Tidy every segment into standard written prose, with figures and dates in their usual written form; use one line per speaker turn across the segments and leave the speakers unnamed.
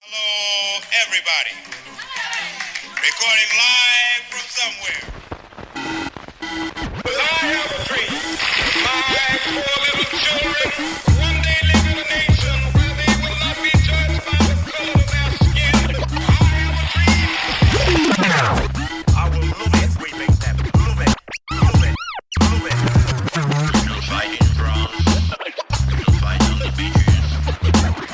Hello, everybody. Recording live from somewhere. Well, I have a dream. My poor little children one day live in a nation where they will not be judged by the color of their skin. I have a dream. I will move it. We make them. Move it. Move it. Move it. We'll fight in France. We'll fight on the beaches. We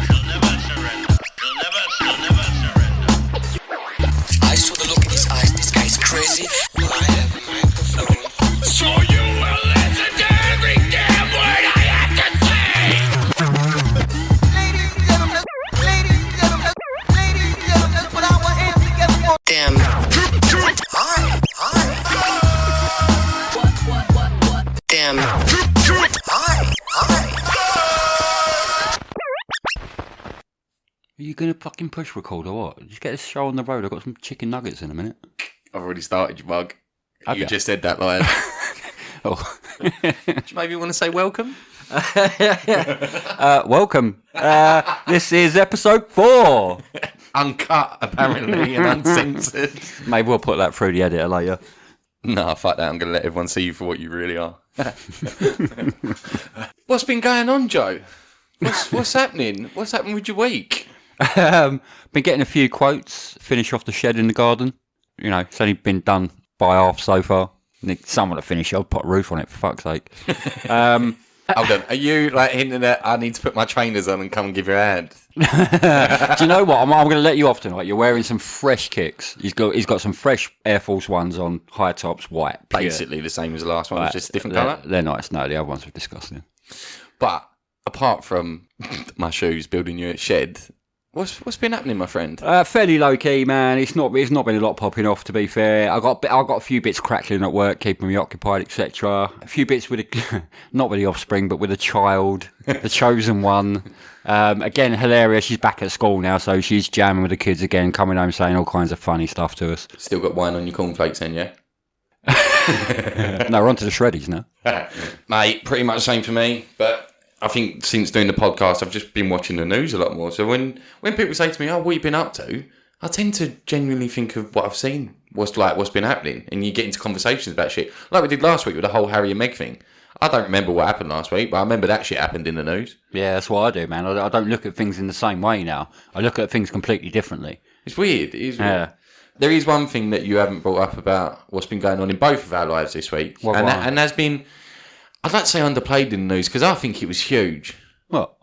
shall never surrender. We'll never surrender.
I saw the look in his eyes. This guy's crazy. I have a microphone.
So you will listen to every damn word I have to say!
Ladies and gentlemen, put our hands together for
Damn. Hi. Damn. Hi.
Are you going to fucking push record or what? Just get this show on the road. I've got some chicken nuggets in a minute.
I've already started, you mug.
Have
You
you?
just said that line.
Oh.
Do you maybe want to say welcome?
Welcome. This is episode 4.
Uncut, apparently, and uncensored.
Maybe we'll put that through the editor later.
Nah, fuck that. I'm going to let everyone see you for what you really are. What's been going on, Joe? What's happening? What's happening with your week?
Been getting a few quotes. Finish off the shed in the garden. You know, it's only been done by half so far. Need someone to finish it. I'll put a roof on it, for fuck's sake.
Hold on. Are you like hinting that I need to put my trainers on and come and give you a hand?
Do you know what? I'm going to let you off tonight. You're wearing some fresh kicks. He's got some fresh Air Force Ones on, high tops, white. Pure.
Basically the same as the last one,
Right,
just a different
they're-
colour.
They're nice. No, the other ones were disgusting.
But apart from my shoes building you a shed, what's been happening, my friend?
Fairly low key, man. It's not been a lot popping off, to be fair. I got a few bits crackling at work, keeping me occupied, etc. A few bits with not with the offspring, but with a child, the chosen one. Again, hilarious. She's back at school now, so she's jamming with the kids again, coming home saying all kinds of funny stuff to us.
Still got wine on your cornflakes then, yeah?
No, we're on to the shreddies now.
Mate, pretty much the same for me, but I think since doing the podcast, I've just been watching the news a lot more. So when people say to me, "Oh, what you been up to?" I tend to genuinely think of what I've seen, what's been happening, and you get into conversations about shit like we did last week with the whole Harry and Meg thing. I don't remember what happened last week, but I remember that shit happened in the news.
Yeah, that's what I do, man. I don't look at things in the same way now. I look at things completely differently.
It's weird. It is weird.
Yeah.
There is one thing that you haven't brought up about what's been going on in both of our lives this week,
What
and
one?
has been, I'd like to say, underplayed in the news because I think it was huge.
What?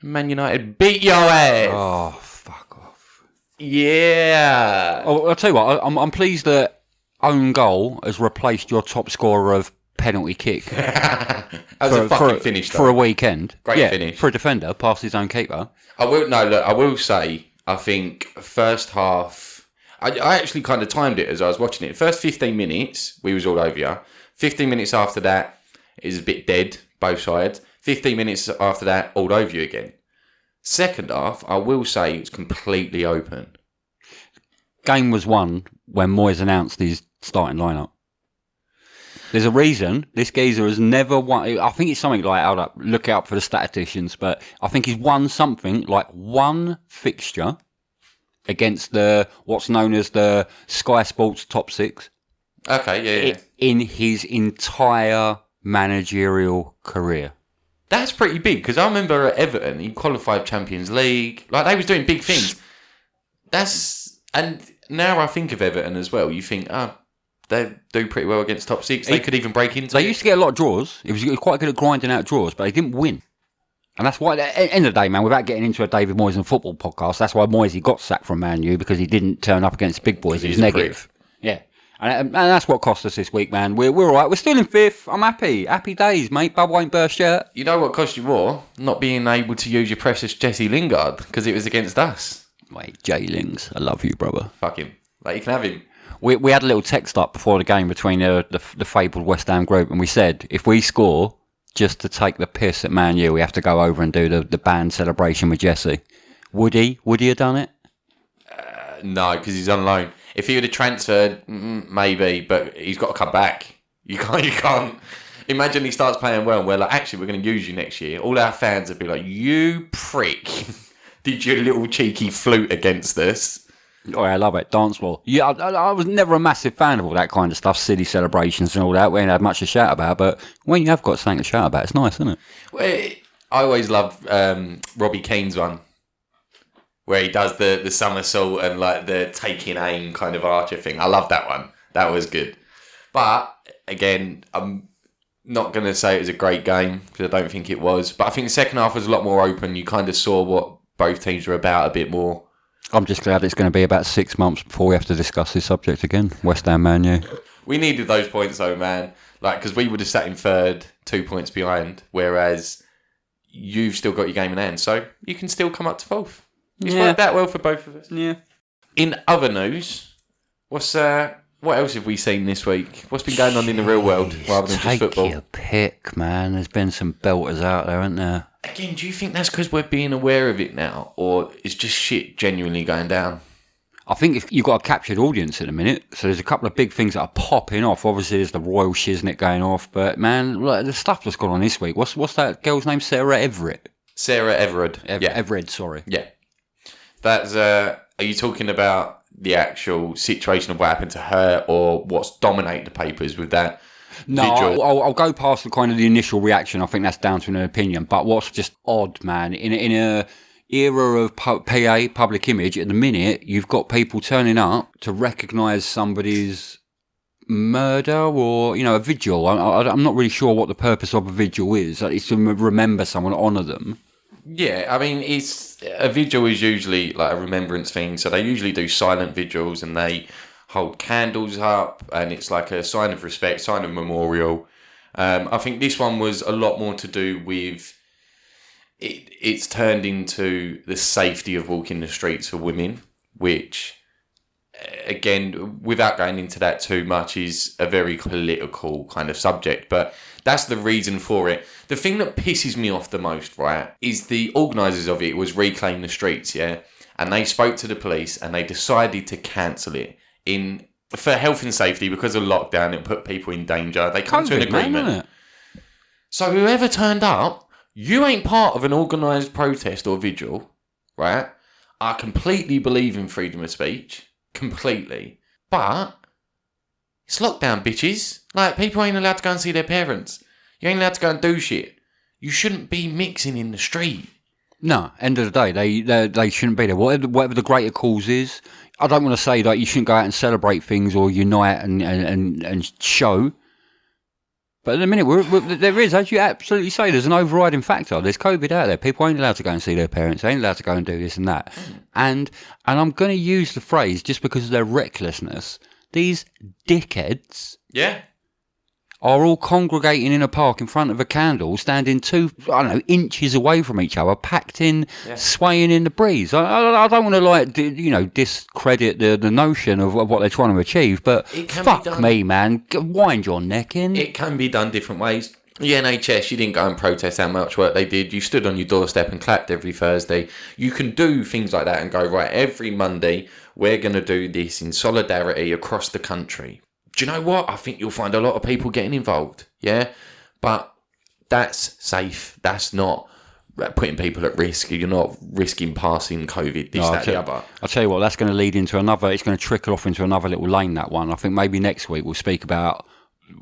Man United beat your ass.
Oh, fuck off.
Yeah.
Oh, I'll tell you what, I'm pleased that own goal has replaced your top scorer of penalty kick
That was a fucking finish, though.
for a weekend.
Great finish.
For a defender, past his own keeper.
I will say, I think first half, I actually kind of timed it as I was watching it. First 15 minutes, we was all over you. 15 minutes after that, it was a bit dead, both sides. 15 minutes after that, all over you again. Second half, I will say, it's completely open.
Game was won when Moyes announced his starting lineup. There's a reason this geezer has never won. I think it's something like, hold up, look out for the statisticians, but I think he's won something like one fixture against what's known as the Sky Sports top 6
Okay, yeah.
in his entire managerial career.
That's pretty big, because I remember at Everton, he qualified Champions League. Like, they was doing big things. And now I think of Everton as well. You think, they do pretty well against top 6. They could even break into
They
it.
used to get a lot of draws. He was quite good at grinding out draws, but they didn't win. And that's why, at the end of the day, man, without getting into a David Moyes and football podcast, that's why Moyes, he got sacked from Man U, because he didn't turn up against big boys. He was
he's a
negative. Yeah. And that's what cost us this week, man. We're all right. We're still in 5th. I'm happy. Happy days, mate. Bubble ain't burst yet.
You know what cost you more? Not being able to use your precious Jesse Lingard, because it was against us.
Wait, J-Lings, I love you, brother.
Fuck him. Like, you can have him.
We had a little text up before the game between the fabled West Ham group, and we said, if we score just to take the piss at Man U, we have to go over and do the band celebration with Jesse. Would he have done it?
No, because he's on loan. If he would have transferred, maybe, but he's got to come back. You can't. Imagine he starts playing well and we're like, actually, we're going to use you next year. All our fans would be like, you prick. did your little cheeky flute against us.
Oh, I love it. Dance floor. Yeah, I was never a massive fan of all that kind of stuff, silly celebrations and all that. We ain't had much to shout about, but when you have got something to shout about, it's nice, isn't it?
Well, I always loved Robbie Keane's one, where he does the somersault and like the taking aim kind of archer thing. I love that one. That was good. But again, I'm not going to say it was a great game because I don't think it was. But I think the second half was a lot more open. You kind of saw what both teams were about a bit more.
I'm just glad it's going to be about 6 months before we have to discuss this subject again. West Ham, Man U.
We needed those points though, man. Like, because we would have sat in third, 2 points behind, whereas you've still got your game in hand, so you can still come up to fourth. It's worked out well for both of us.
Yeah.
In other news, what else have we seen this week? What's been going on in the real world rather than just football?
Take your pick, man. There's been some belters out there, hasn't there?
Again, do you think that's because we're being aware of it now, or is just shit genuinely going down?
I think you've got a captured audience in a minute, so there's a couple of big things that are popping off. Obviously, there's the Royal Shiznit going off, but man, look, the stuff that's gone on this week. What's that girl's name? Sarah Everett.
Sarah Everard.
Everett, sorry.
Yeah. That's. Are you talking about the actual situation of what happened to her, or what's dominated the papers with that?
No, I'll go past the kind of the initial reaction. I think that's down to an opinion. But what's just odd, man, in a era of PA, public image, at the minute, you've got people turning up to recognise somebody's murder or, a vigil. I'm not really sure what the purpose of a vigil is. It's to remember someone, honour them.
Yeah, I mean, a vigil is usually like a remembrance thing. So they usually do silent vigils and they hold candles up and it's like a sign of respect, sign of memorial. I think this one was a lot more to do with it's turned into the safety of walking the streets for women, which, again, without going into that too much, is a very political kind of subject. But that's the reason for it. The thing that pisses me off the most, right, is the organisers of it was Reclaim the Streets, yeah? And they spoke to the police and they decided to cancel it for health and safety because of lockdown and put people in danger. They come to an agreement.
Man,
so whoever turned up, you ain't part of an organised protest or vigil, right? I completely believe in freedom of speech. Completely. But it's lockdown, bitches. Like, people ain't allowed to go and see their parents. You ain't allowed to go and do shit. You shouldn't be mixing in the street.
No, end of the day, they shouldn't be there. Whatever the greater cause is, I don't want to say that you shouldn't go out and celebrate things or unite and show. But at the minute, there is, as you absolutely say, there's an overriding factor. There's COVID out there. People ain't allowed to go and see their parents. They ain't allowed to go and do this and that. And I'm going to use the phrase just because of their recklessness. These dickheads are all congregating in a park in front of a candle, standing 2 inches away from each other, packed in, swaying in the breeze. I don't want to discredit the notion of what they're trying to achieve, but fuck me, man, wind your neck in.
It can be done different ways. The NHS, you didn't go and protest how much work they did. You stood on your doorstep and clapped every Thursday. You can do things like that and go, right, every Monday, we're going to do this in solidarity across the country. Do you know what? I think you'll find a lot of people getting involved, yeah? But that's safe. That's not putting people at risk. You're not risking passing COVID, the other.
I'll tell you what, that's going to lead into another, it's going to trickle off into another little lane, that one. I think maybe next week we'll speak about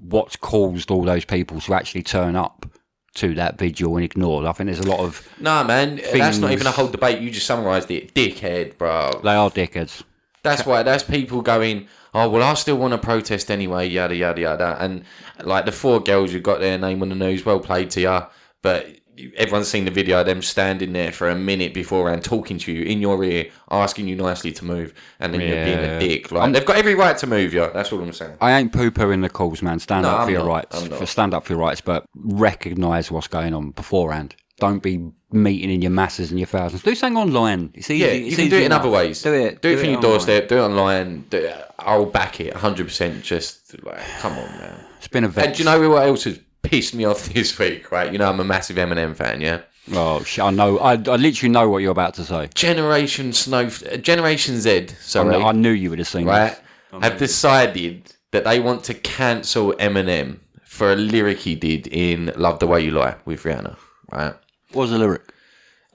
what's caused all those people to actually turn up to that vigil and ignore. I think there's a lot of...
Nah, man, that's not even a whole debate. You just summarised it. Dickhead, bro.
They are dickheads.
That's why, that's people going, oh, well, I still want to protest anyway, yada, yada, yada. And, like, the 4 girls who got their name on the news, well played to you. But everyone's seen the video of them standing there for a minute beforehand, talking to you in your ear, asking you nicely to move. And then you're being a dick. Like, they've got every right to move you. That's all I'm saying.
I ain't poo-pooing the calls, man. Stand up for your rights. Stand up for your rights, but recognise what's going on beforehand. Don't be meeting in your masses and your thousands. Do something online. It's easy.
Yeah, you can do it in other ways.
Do it
from your doorstep. Do it online. I'll back it 100%. Just like, come on, man.
It's been a vex.
And do you know what else has pissed me off this week? Right, you know I'm a massive Eminem fan. Yeah.
Oh, I know. I literally know what you're about to say.
Generation Z. Sorry,
I knew you would have seen
right.
This.
Have decided that they want to cancel Eminem for a lyric he did in "Love the Way You Lie" with Rihanna. Right.
What was the lyric?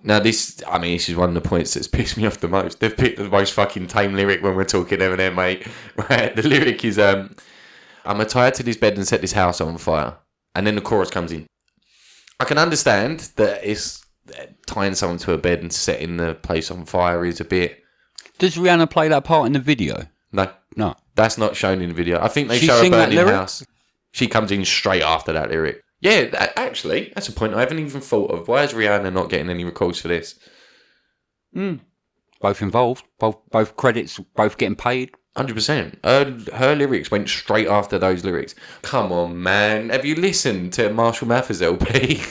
Now, this is one of the points that's pissed me off the most. They've picked the most fucking tame lyric when we're talking Eminem, mate. Right? The lyric is, I'm tired to this bed and set this house on fire. And then the chorus comes in. I can understand that it's tying someone to a bed and setting the place on fire is a bit...
Does Rihanna play that part in the video?
No. That's not shown in the video. I think they
She
show a
sing that
burning
lyric?
house. She comes in straight after that lyric. Yeah, actually, that's a point I haven't even thought of. Why is Rihanna not getting any records for this?
Both involved. Both credits, both getting paid.
100%. Her lyrics went straight after those lyrics. Come on, man. Have you listened to Marshall Mathers LP?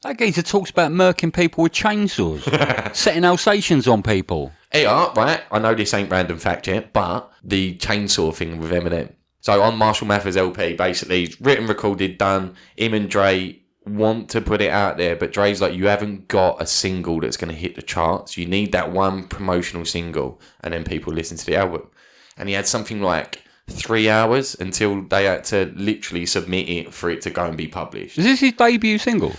That geezer talks about murking people with chainsaws. Setting Alsatians on people.
Yeah, right. I know this ain't random fact yet, but the chainsaw thing with Eminem. So on Marshall Mathers LP, basically, it's written, recorded, done. Him and Dre want to put it out there, but Dre's like, you haven't got a single that's going to hit the charts. You need that one promotional single, and then people listen to the album. And he had something like 3 hours until they had to literally submit it for it to go and be published.
Is this his debut single?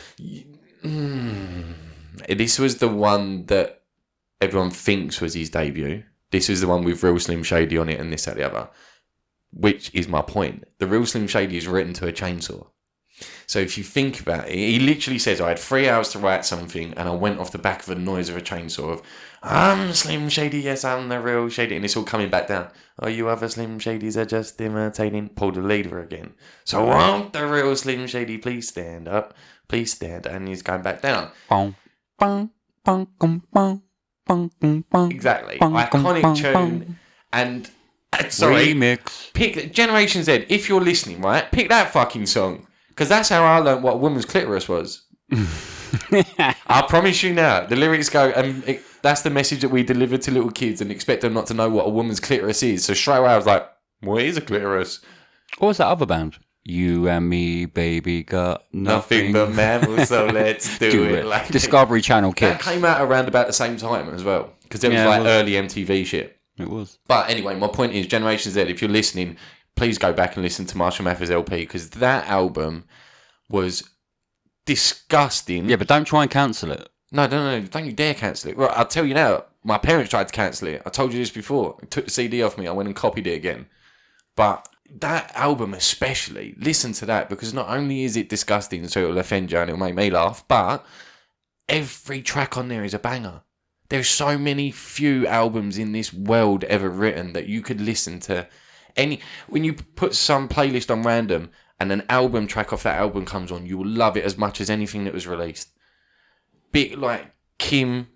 This was the one that everyone thinks was his debut. This is the one with Real Slim Shady on it and this, that, the other. Which is my point. The Real Slim Shady is written to a chainsaw. So if you think about it, he literally says, I had 3 hours to write something and I went off the back of the noise of a chainsaw of, I'm Slim Shady, yes, I'm the real Shady. And it's all coming back down. Oh, you other Slim Shadys are just imitating Paul the leader again. So won't the real Slim Shady please stand up? Please stand. And he's going back down. Exactly. Iconic tune. And... sorry,
Remix.
pick Generation Z. If you're listening, right, pick that fucking song because that's how I learned what a woman's clitoris was. I promise you now. The lyrics go, and that's the message that we deliver to little kids and expect them not to know what a woman's clitoris is. So straight away, I was like, "What is a clitoris?"
What was that other band? You and me, baby, got
Nothing but mammals, so let's do it. Like
Discovery Channel kids.
that came out around about the same time as well because it was
Yeah,
like
it was.
early MTV shit.
It was.
But anyway, my point is, Generation Z, if you're listening, please go back and listen to Marshall Mathers LP because that album was disgusting.
Yeah, but don't try and cancel it.
No, don't you dare cancel it. Right, I'll tell you now, my parents tried to cancel it. I told you this before. They took the CD off me. I went and copied it again. But that album especially, listen to that because not only is it disgusting, so it'll offend you and it'll make me laugh, but every track on there is a banger. There's so many few albums in this world ever written that you could listen to when you put some playlist on random and an album track off that album comes on, you will love it as much as anything that was released. Bit like Kim,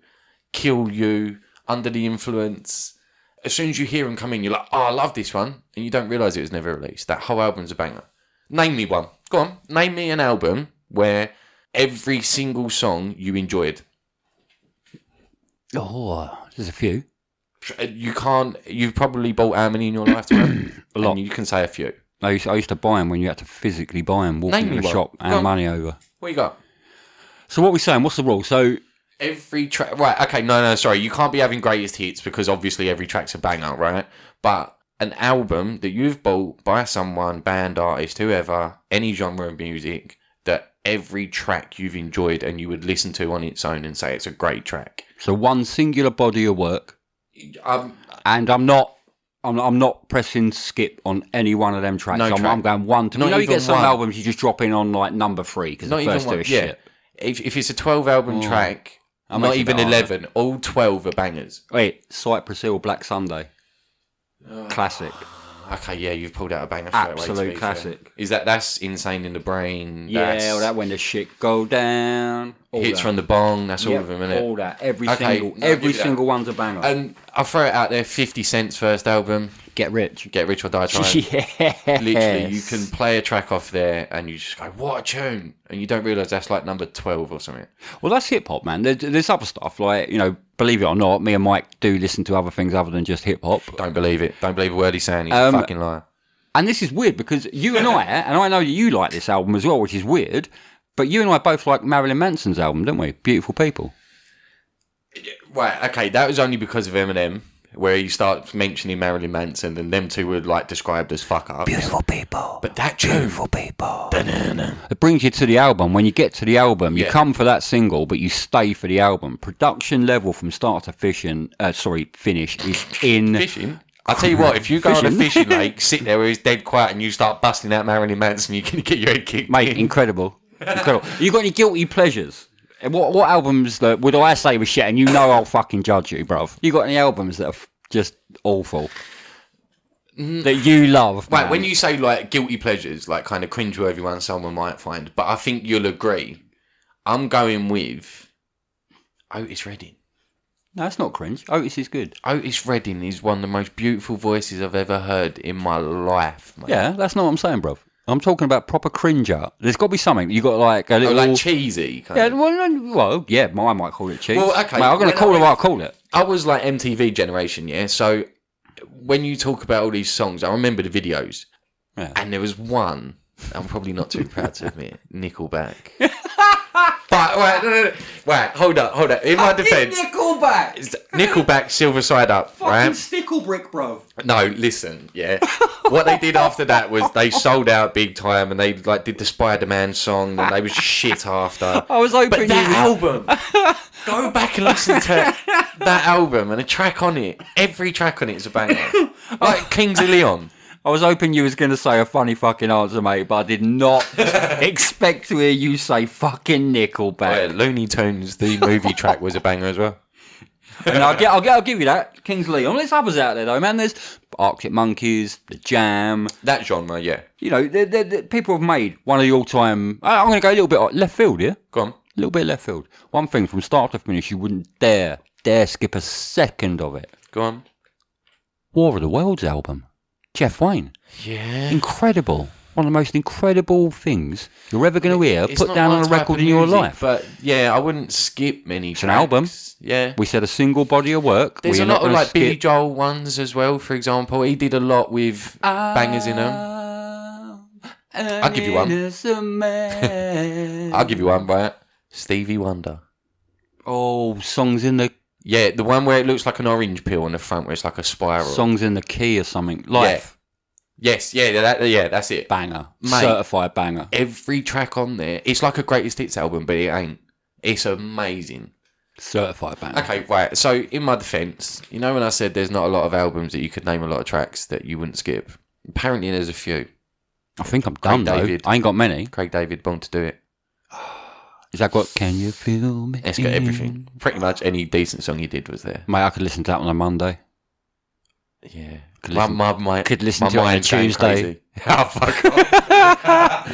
Kill You, Under the Influence. As soon as you hear them come in, you're like, oh, I love this one. And you don't realise it was never released. That whole album's a banger. Name me one. Go on. Name me an album where every single song you enjoyed.
Oh, there's a few.
You can't. You've probably bought how many in your lifetime?
A lot.
And you can say a few.
I used to buy them when you had to physically buy them, walk
Name
into
me
the
one.
shop,
Go on.
and money over.
What you got?
So what are we saying? What's the rule? So
Every track. Right. Okay. No. Sorry. You can't be having greatest hits because obviously every track's a banger, right? But an album that you've bought by someone, band, artist, whoever, any genre of music, that every track you've enjoyed and you would listen to on its own and say it's a great track.
So one singular body of work, and I'm not pressing skip on any one of them tracks.
No track.
I'm going one to.
Not
You know, you
even
get some
one.
albums you just drop in on like number 3 because the
not even
first two
one.
are
Yeah.
shit.
If it's a 12 album track,
I'll
not
make it
even
harder.
11, all 12 are bangers.
Wait, Cypress Hill, Black Sunday, classic.
Okay, yeah, you've pulled out a banger straight away.
Absolute
to be fair.
classic.
Is that's Insane in the Brain?
Yeah,
That's
all that when the shit go down. All
Hits
that.
from the Bong. That's all
Yep,
of them, innit?
all that. Every
Okay,
single,
no,
every
give it
single
that.
one's a banger.
And I'll throw it out there. 50 Cent's first album,
Get Rich.
Get Rich or Die Trying.
Yes.
Literally, you can play a track off there and you just go, what a tune. And you don't realise that's like number 12 or something.
Well, that's hip hop, man. There's other stuff like, you know, believe it or not, me and Mike do listen to other things other than just hip hop.
Don't believe it. Don't believe a word he's saying. He's a fucking liar.
And this is weird because you and I know you like this album as well, which is weird, but you and I both like Marilyn Manson's album, don't we? Beautiful People.
Right, okay, that was only because of Eminem, where he starts mentioning Marilyn Manson, and them two were like described as fuck ups.
Beautiful people.
But that tune,
Beautiful people. It brings you to the album. When you get to the album, you come for that single, but you stay for the album. Production level from start to finish is in...
Fishing? I'll tell you what, if you go on a fishing lake, sit there where it's dead quiet and you start busting out Marilyn Manson, you're going to get your head kicked.
Mate, incredible. Incredible. You got any guilty pleasures? What albums would I say was shit, and you know I'll fucking judge you, bruv? You got any albums that are just awful? That you love?
Right,
man?
when you say like guilty pleasures, like kind of cringeworthy ones someone might find, but I think you'll agree, I'm going with Otis Redding.
No, it's not cringe. Otis is good.
Otis Redding is one of the most beautiful voices I've ever heard in my life, mate.
Yeah, that's not what I'm saying, bruv. I'm talking about proper cringer. There's got to be something. You got like a little...
like cheesy kind of.
Yeah, I might call it cheese.
Well, okay.
Mate, I'm going to call it what I call it.
I was like MTV generation, yeah? So when you talk about all these songs, I remember the videos.
Yeah.
And there was one, I'm probably not too proud to admit, Nickelback. But, wait, hold up. In my defence... Nickelback, Silver Side Up, right?
Sticklebrick, bro.
No, listen, yeah. What they did after that was they sold out big time, and they like did the Spider-Man song, and they was shit after.
I was hoping
But that album, go back and listen to that album, and a track on it, every track on it is a banger. Like Kings of Leon.
I was hoping you was going to say a funny fucking answer, mate, but I did not expect to hear you say fucking Nickelback.
Yeah, Looney Tunes, the movie track, was a banger as well.
And I'll give you that. Kings of Leon. There's others out there though, man. There's Arctic Monkeys, The Jam.
That genre, yeah.
You know, people have made one of the all-time. I'm going to go a little bit left field here.
Go on.
A little bit left field. One thing from start to finish, you wouldn't dare skip a second of it.
Go on.
War of the Worlds album. Jeff Wayne.
Yeah.
Incredible. One of the most incredible things you're ever going to hear
It's
put
not
down
my
on a
type
record
of
in your
music,
life.
But yeah, I wouldn't skip many
It's
tracks.
an album.
Yeah.
We said a single body of work.
There's
We're
a
not
lot of
gonna
like
skip.
Billy Joel ones as well, for example. He did a lot with bangers in them. I'll give you one. I'll give you one, right? Stevie Wonder.
Oh, songs in the
Yeah, the one where it looks like an orange peel on the front, where it's like a spiral.
songs in the key or something. Life.
Yes, yeah, that's it.
Banger.
Mate.
Certified banger.
Every track on there, it's like a greatest hits album, but it ain't. It's amazing.
Certified banger.
Okay, right. So in my defence, you know when I said there's not a lot of albums that you could name a lot of tracks that you wouldn't skip? Apparently there's a few.
I think I'm done
Craig
though.
David.
I ain't got many.
Craig David, Born to Do It.
Is that got Can You Feel Me?
It's got everything. Pretty much any decent song he did was there.
Mate, I could listen to that on a Monday.
Yeah.
Could listen- could listen to it on a
mind's going
Tuesday.
crazy. Oh, fuck off.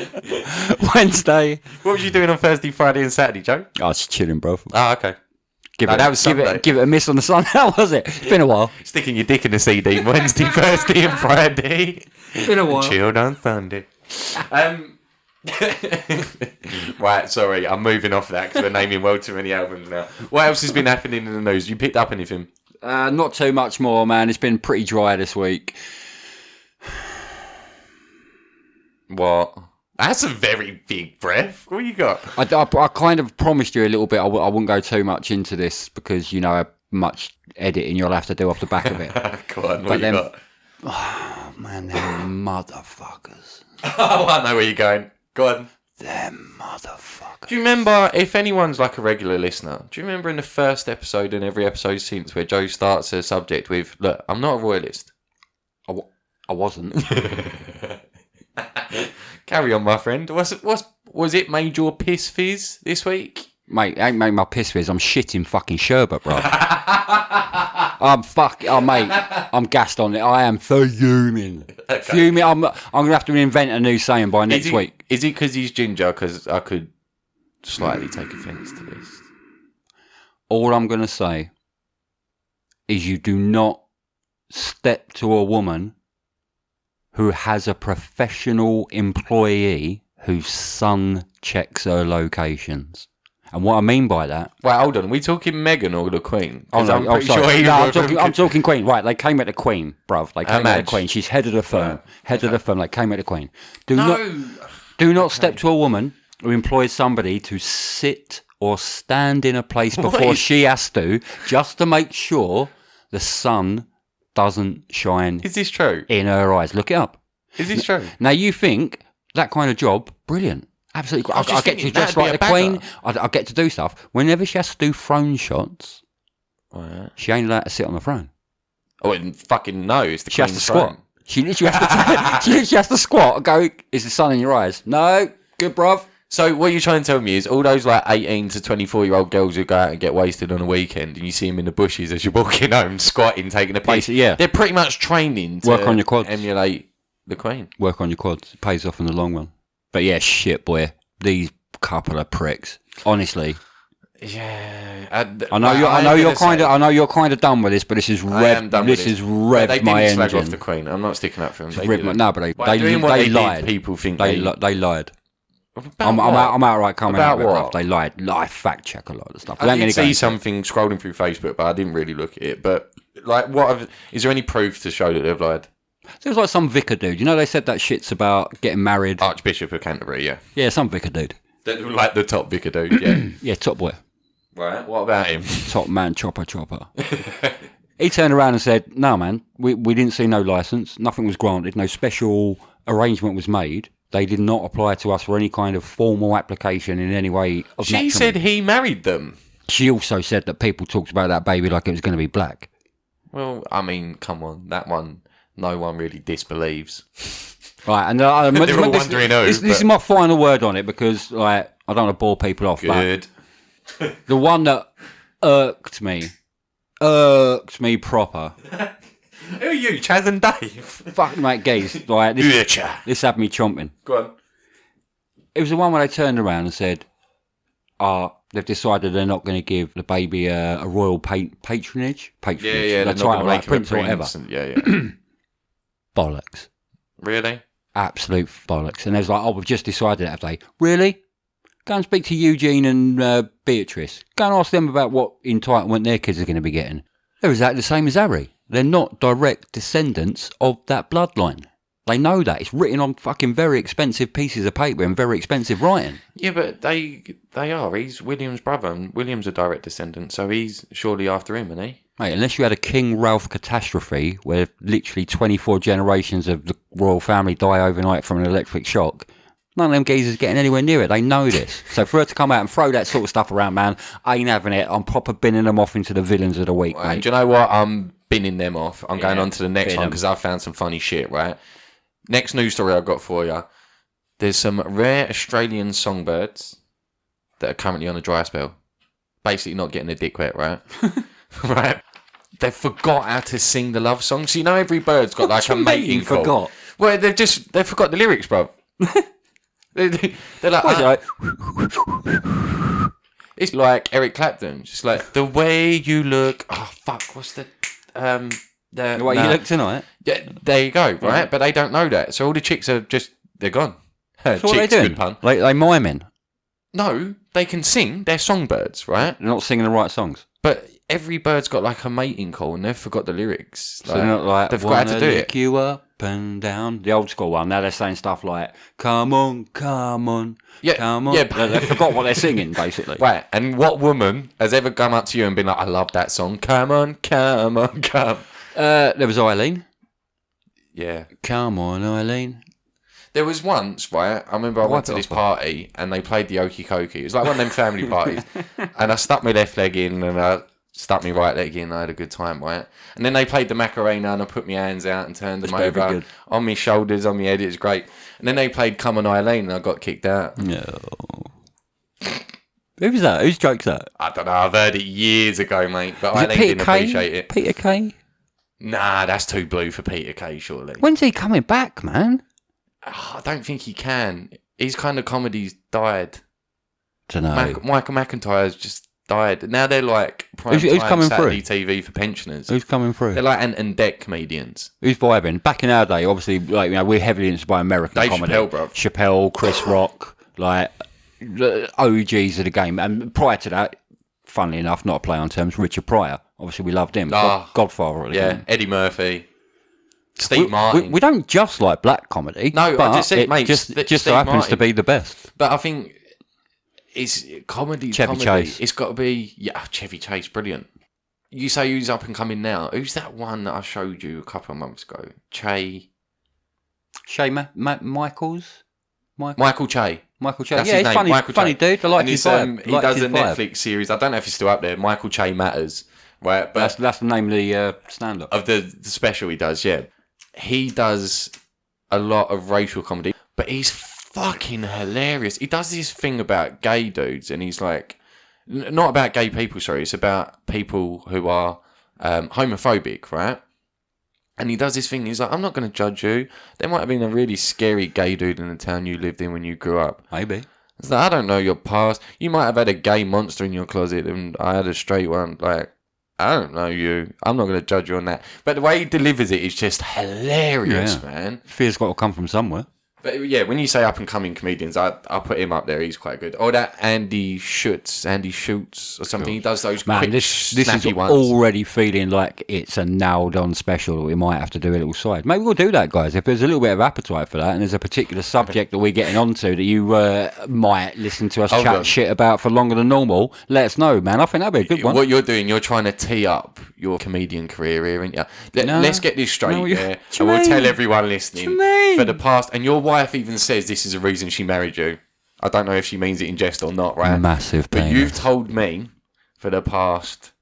Wednesday.
What was you doing on Thursday, Friday and Saturday, Joe?
I was chilling, bro.
Oh, okay.
Give
No,
it,
that was Sunday.
give it a miss on the sun. How was it? It's been a while.
Sticking your dick in the CD Wednesday, Thursday and Friday.
It's been a while.
Chilled on Sunday. Right, sorry, I'm moving off that because we're naming well too many albums now. What else has been happening in the news? You picked up anything?
Not too much more, man. It's been pretty dry this week.
What? That's a very big breath. What you got?
I kind of promised you a little bit. I wouldn't go too much into this because you know how much editing you'll have to do off the back of it.
Go on, what
But
you
then-
got?
Oh, man, them motherfuckers.
Oh, I know where you're going. Go on.
Them motherfuckers.
Do you remember, if anyone's like a regular listener, do you remember in the first episode and every episode since where Joe starts a subject with, look, I'm not a royalist.
I wasn't.
Carry on, my friend. Was it made your piss fizz this week?
Mate, it ain't made my piss fizz. I'm shitting fucking sherbet, bro. Mate, I'm gassed on it. I am fuming.
Okay.
Fuming. I'm gonna have to invent a new saying by next week.
Is it because he's ginger? Because I could slightly take offence to this.
All I'm gonna say is you do not step to a woman who has a professional employee whose son checks her locations. And what I mean by that...
Wait, hold on. Are we talking Meghan or the Queen?
Oh, no,
I'm pretty sure
sorry.
either
No,
of them
I'm talking Queen. Right, they came at the Queen, bruv. They came at the
Madge.
Queen. She's head of the firm.
Right.
Head of the firm. They came at the Queen. Do
No.
not step to a woman who employs somebody to sit or stand in a place before
What is-
she has to, just to make sure the son doesn't shine
Is this true?
in her eyes. Look it up.
Is this true?
Now, you think that kind of job, brilliant. Absolutely.
I was
I
just
get to
thinking
dress
that'd be
like the
a
Queen.
bagger.
I get to do stuff. Whenever she has to do throne shots,
Right.
she ain't allowed to sit on the throne.
Oh, and fucking no, it's the
She has to
Queen's
squat.
throne.
She literally has to, she literally has to squat and go, is the sun in your eyes? No. Good, bruv.
So what you're trying to tell me is all those like 18 to 24-year-old girls who go out and get wasted on a weekend and you see them in the bushes as you're walking home, squatting, taking a piss.
Basically, yeah.
They're pretty much training to
Work on your quads.
emulate the Queen.
Work on your quads. It pays off in the long run. But yeah, shit, boy. These couple of pricks. Honestly.
Yeah.
I know you're kind of done with this, but this is revved my
engine. Slag off
engine.
the Queen. I'm not sticking up for them.
No, but they
lied.
lied.
People think
They lied.
About
I'm
what?
outright coming
About
out with it,
what?
bruv. They lied. I fact check a lot of stuff.
I did see something scrolling through Facebook, but I didn't really look at it. But like, is there any proof to show that they've lied?
So it was like some vicar dude. You know, they said that shit's about getting married.
Archbishop of Canterbury, yeah.
Yeah, some vicar dude.
Like the top vicar dude, yeah.
Yeah, top boy.
Right. What about him?
Top man, chopper. He turned around and said, no, man, we didn't see no licence. Nothing was granted. No special arrangement was made. They did not apply to us for any kind of formal application in any way.
She said he married them.
She also said that people talked about that baby like it was going to be black.
Well, I mean, come on. That one, no one really disbelieves.
Right, and
They're all wondering who.
This is my final word on it because like I don't want to bore people off.
Good.
But the one that irked me proper.
Who are you, Chaz and Dave?
Fuck mate, gays. Like this had me chomping.
Go on.
It was the one where they turned around and said, they've decided they're not going to give the baby a royal patronage.
Yeah,
the title, like prince or whatever.
Yeah.
Bollocks.
Really?
Absolute bollocks. And they was like, we've just decided that today. Really? Go and speak to Eugene and Beatrice. Go and ask them about what entitlement their kids are going to be getting. They're exactly the same as Harry. They're not direct descendants of that bloodline. They know that. It's written on fucking very expensive pieces of paper and very expensive writing.
Yeah, but they are. He's William's brother, and William's a direct descendant, so he's surely after him, isn't he?
Mate, unless you had a King Ralph catastrophe where literally 24 generations of the royal family die overnight from an electric shock, none of them geezers getting anywhere near it. They know this. So for her to come out and throw that sort of stuff around, man, I ain't having it. I'm proper binning them off into the villains of the week, mate.
And do you know what? I'm binning them off. I'm going on to the next one
them.
because I found some funny shit, right? Next news story I've got for you. There's some rare Australian songbirds that are currently on a dry spell. Basically not getting their dick wet, right? Right? They forgot how to sing the love song. So you know every bird's got like a mating call.
Forgot?
Well, they forgot the lyrics, bro. They're like, it's like Eric Clapton, just like the way you look. Oh fuck, what's the
The way you look tonight.
Yeah, there you go, right? But they don't know that, so all the chicks are they're gone.
So what are they doing?
Good pun.
They miming.
No, they can sing. They're songbirds, right?
They're not singing the right songs.
But every bird's got like a mating call, and they've forgot the lyrics.
So they're not like,
they've forgot how to do
lick
it.
you up and down. The old school one. Now they're saying stuff like, come on, come on,
Yeah,
come on.
yeah.
They forgot what they're singing, basically.
Right, and what woman has ever come up to you and been like, I love that song, come on, come on, come.
There was Eileen.
Yeah.
Come on, Eileen.
There was once, right, I remember I went to this party and they played the Okie Kokie. It was like one of them family parties. And I stuck my left leg in and I stuck my right leg in. I had a good time, right? And then they played the Macarena and I put my hands out and turned them over on my shoulders, on my head. It was great. And then they played Come on, Eileen and I got kicked out.
No. Who was that? Whose joke's that?
I don't know. I've heard it years ago, mate. But Eileen didn't appreciate it.
Peter Kay?
Nah, that's too blue for Peter Kay, surely.
When's he coming back, man?
Oh, I don't think he can. His kind of comedy's died.
Don't know.
Michael McIntyre's just died. Now they're like prime
who's
time
coming
Saturday
through?
TV for pensioners.
Who's coming through?
They're like Ant and Dec comedians.
Who's vibing? Back in our day, obviously, like we're heavily influenced by American
Dave
comedy.
Chappelle, bruv.
Chappelle, Chris Rock, like the OGs of the game. And prior to that, funnily enough, not a play on terms, Richard Pryor. Obviously, we loved him. Godfather of the game.
Eddie Murphy, Steve Martin.
We don't just like black comedy.
No,
but
I just said,
it
mate,
just
Steve
so happens
Martin.
to be the best.
But I think it's comedy.
Chevy Chase.
It's got to be Chevy Chase, brilliant. you say who's up and coming now. Who's that one that I showed you a couple of months ago?
Michaels?
Michael Che.
Michael Che.
That's
Yeah,
his
he's
name,
funny, funny dude. I like
and
his
he's,
vibe.
he does a Netflix series. I don't know if it's still up there. Michael Che Matters. Right, but
That's the name of the stand-up.
of the special he does, yeah. He does a lot of racial comedy, but he's fucking hilarious. He does this thing about gay dudes, and he's like, not about gay people, sorry, it's about people who are homophobic, right? And he does this thing, he's like, I'm not going to judge you. There might have been a really scary gay dude in the town you lived in when you grew up.
Maybe.
It's like, I don't know your past. You might have had a gay monster in your closet, and I had a straight one. Like, I don't know you. I'm not going to judge you on that. But the way he delivers it is just hilarious, man.
Fear's got to come from somewhere.
But yeah, when you say up and coming comedians, I put him up there. He's quite good. Oh, that Andy Schutz or something. He does those quick,
this is
snappy ones.
already feeling like it's a nailed-on special that we might have to do a little side. Maybe we'll do that, guys. If there's a little bit of appetite for that, and there's a particular subject that we're getting onto that you might listen to us chat shit about for longer than normal, let us know, man. I think that'd be a good one.
What you're doing, you're trying to tee up your comedian career here, aren't you? Let's get this straight, and we'll tell everyone listening for the past. And your wife even says this is the reason she married you. I don't know if she means it in jest or not, right?
Massive
But
penis.
you've told me for the past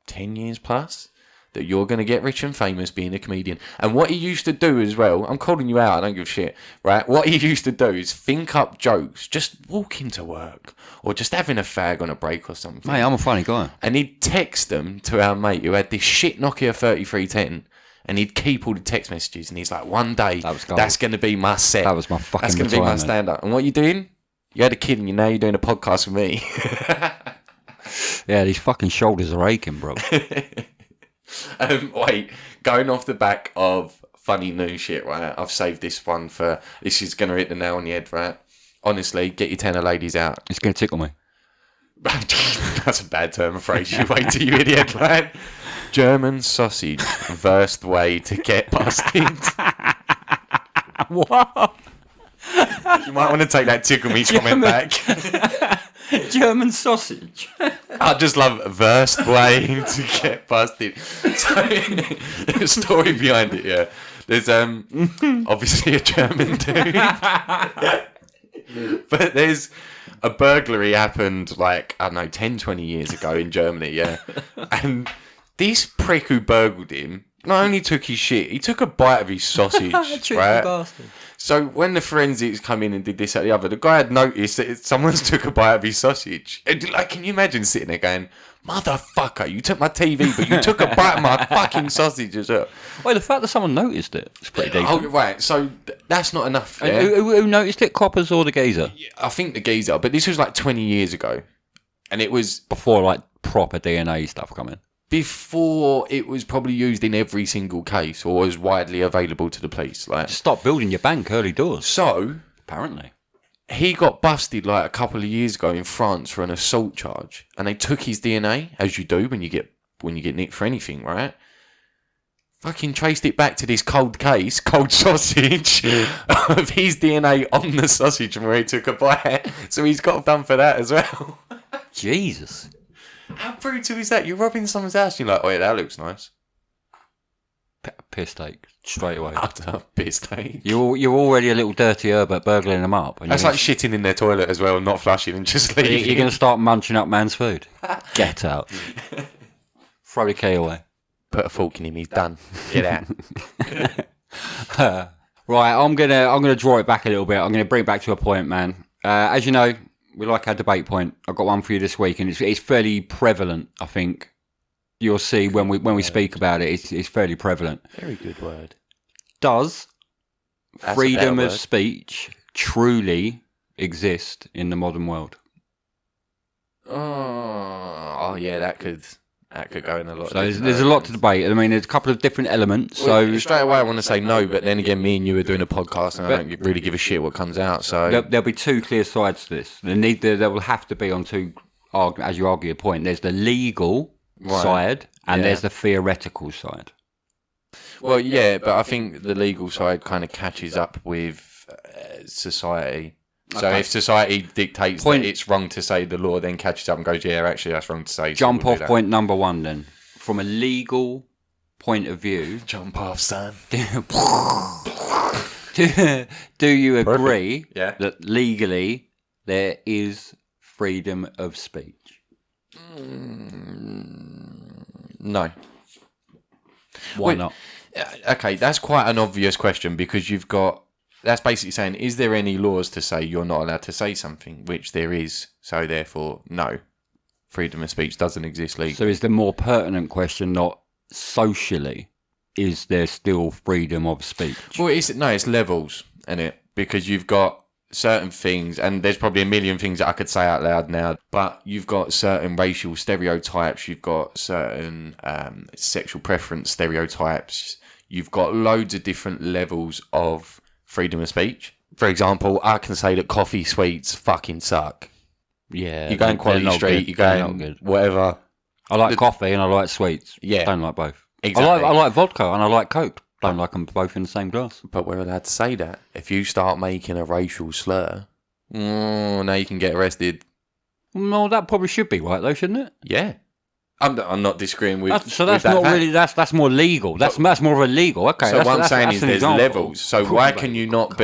10 years plus that you're going to get rich and famous being a comedian. And what he used to do as well, I'm calling you out, I don't give a shit, right? What he used to do is think up jokes, just walking to work or just having a fag on a break or something.
Mate, I'm a funny guy.
And he'd text them to our mate who had this shit Nokia 3310, and he'd keep all the text messages, and he's like, one day, that's going to be my set.
That was my fucking
That's going to be my stand-up. And what you doing? You had a kid, and now you're doing a podcast with me.
Yeah, these fucking shoulders are aching, bro.
Wait, going off the back of funny news shit, right? I've saved this one for... This is going to hit the nail on the head, right? Honestly, get your tenor ladies out.
It's going to tickle me.
That's a bad term of phrase. You wait till you hear the headline. German sausage, worst way to get busted.
What?
You might want to take that tickle me comment back.
German sausage.
I just love worst way to get busted. So, the story behind it, yeah. There's obviously a German dude. But there's a burglary happened like, I don't know, 10, 20 years ago in Germany, yeah. And this prick who burgled him not only took his shit, he took a bite of his sausage, right?
Bastard.
So when the forensics come in and did this, that, the other, the guy had noticed that someone's took a bite of his sausage. And, like, can you imagine sitting there going, motherfucker, you took my TV, but you took a bite of my fucking sausage as well.
Well, the fact that someone noticed it is pretty decent.
Oh, right, so that's not enough, yeah?
Who noticed it, coppers or the geezer?
I think the geezer, but this was like 20 years ago. And it was...
Before, like, proper DNA stuff coming.
Before it was probably used in every single case or was widely available to the police. Like,
Stop building your bank early doors.
So,
Apparently.
he got busted like a couple of years ago in France for an assault charge. And they took his DNA, as you do when you get nicked for anything, right? Fucking traced it back to this cold case, cold sausage, of his DNA on the sausage from where he took a bite. So he's got done for that as well.
Jesus.
How brutal is that? You're robbing someone's house and you're like, oh yeah, that looks nice.
Piss take, straight away.
Utter piss take.
You're already a little dirty herb at burgling them up. And
That's like shitting in their toilet as well, not flushing and just leaving.
You're going to start munching up man's food. Get out. Throw the key away.
Put a fork in him, he's done. Get out.
Right, I'm gonna draw it back a little bit. I'm gonna bring it back to a point, man. As you know, we like our debate point. I've got one for you this week, and it's fairly prevalent. I think you'll see when we speak about it. It's fairly prevalent.
Very good word.
Does
That's
freedom
a better
of
word.
speech truly exist in the modern world?
Oh yeah, that could go in a lot.
So
of
there's a lot to debate. I mean, there's a couple of different elements. So
straight away, I want to say no, but then again, me and you are doing a podcast, and I don't really give a shit what comes out. So
there'll be two clear sides to this. There will have to be on two, as you argue your point. There's the legal side, and there's the theoretical side.
well, yeah, but I think the legal side kind of catches up with society. So if society dictates that it's wrong to say, the law then catches up and goes, yeah, actually, that's wrong to say. So
Jump
we'll
off
do that.
point number one then. from a legal point of view,
Jump off, son.
do you agree
Yeah.
that legally there is freedom of speech?
No.
Why not?
Okay, that's quite an obvious question because you've got. That's basically saying, is there any laws to say you're not allowed to say something? Which there is. So therefore, no. Freedom of speech doesn't exist legally.
So is the more pertinent question not socially? Is there still freedom of speech?
Well, it's levels, isn't it? Because you've got certain things, and there's probably a million things that I could say out loud now, but you've got certain racial stereotypes, you've got certain sexual preference stereotypes, you've got loads of different levels of freedom of speech. For example, I can say that coffee sweets fucking suck.
Yeah.
You go in Quality Street, you go in whatever.
I like coffee and I like sweets.
Yeah.
Don't like both.
Exactly.
I like vodka and I like Coke. Don't like them both in the same glass.
But we're allowed to say that. If you start making a racial slur, now you can get arrested.
No, that probably should be right though, shouldn't it?
Yeah. I'm not disagreeing with
So that's
with that
not
fact.
really that's more legal. That's more of a legal. Okay.
So what I'm
that's
saying
an
is there's
example.
levels. So why can you not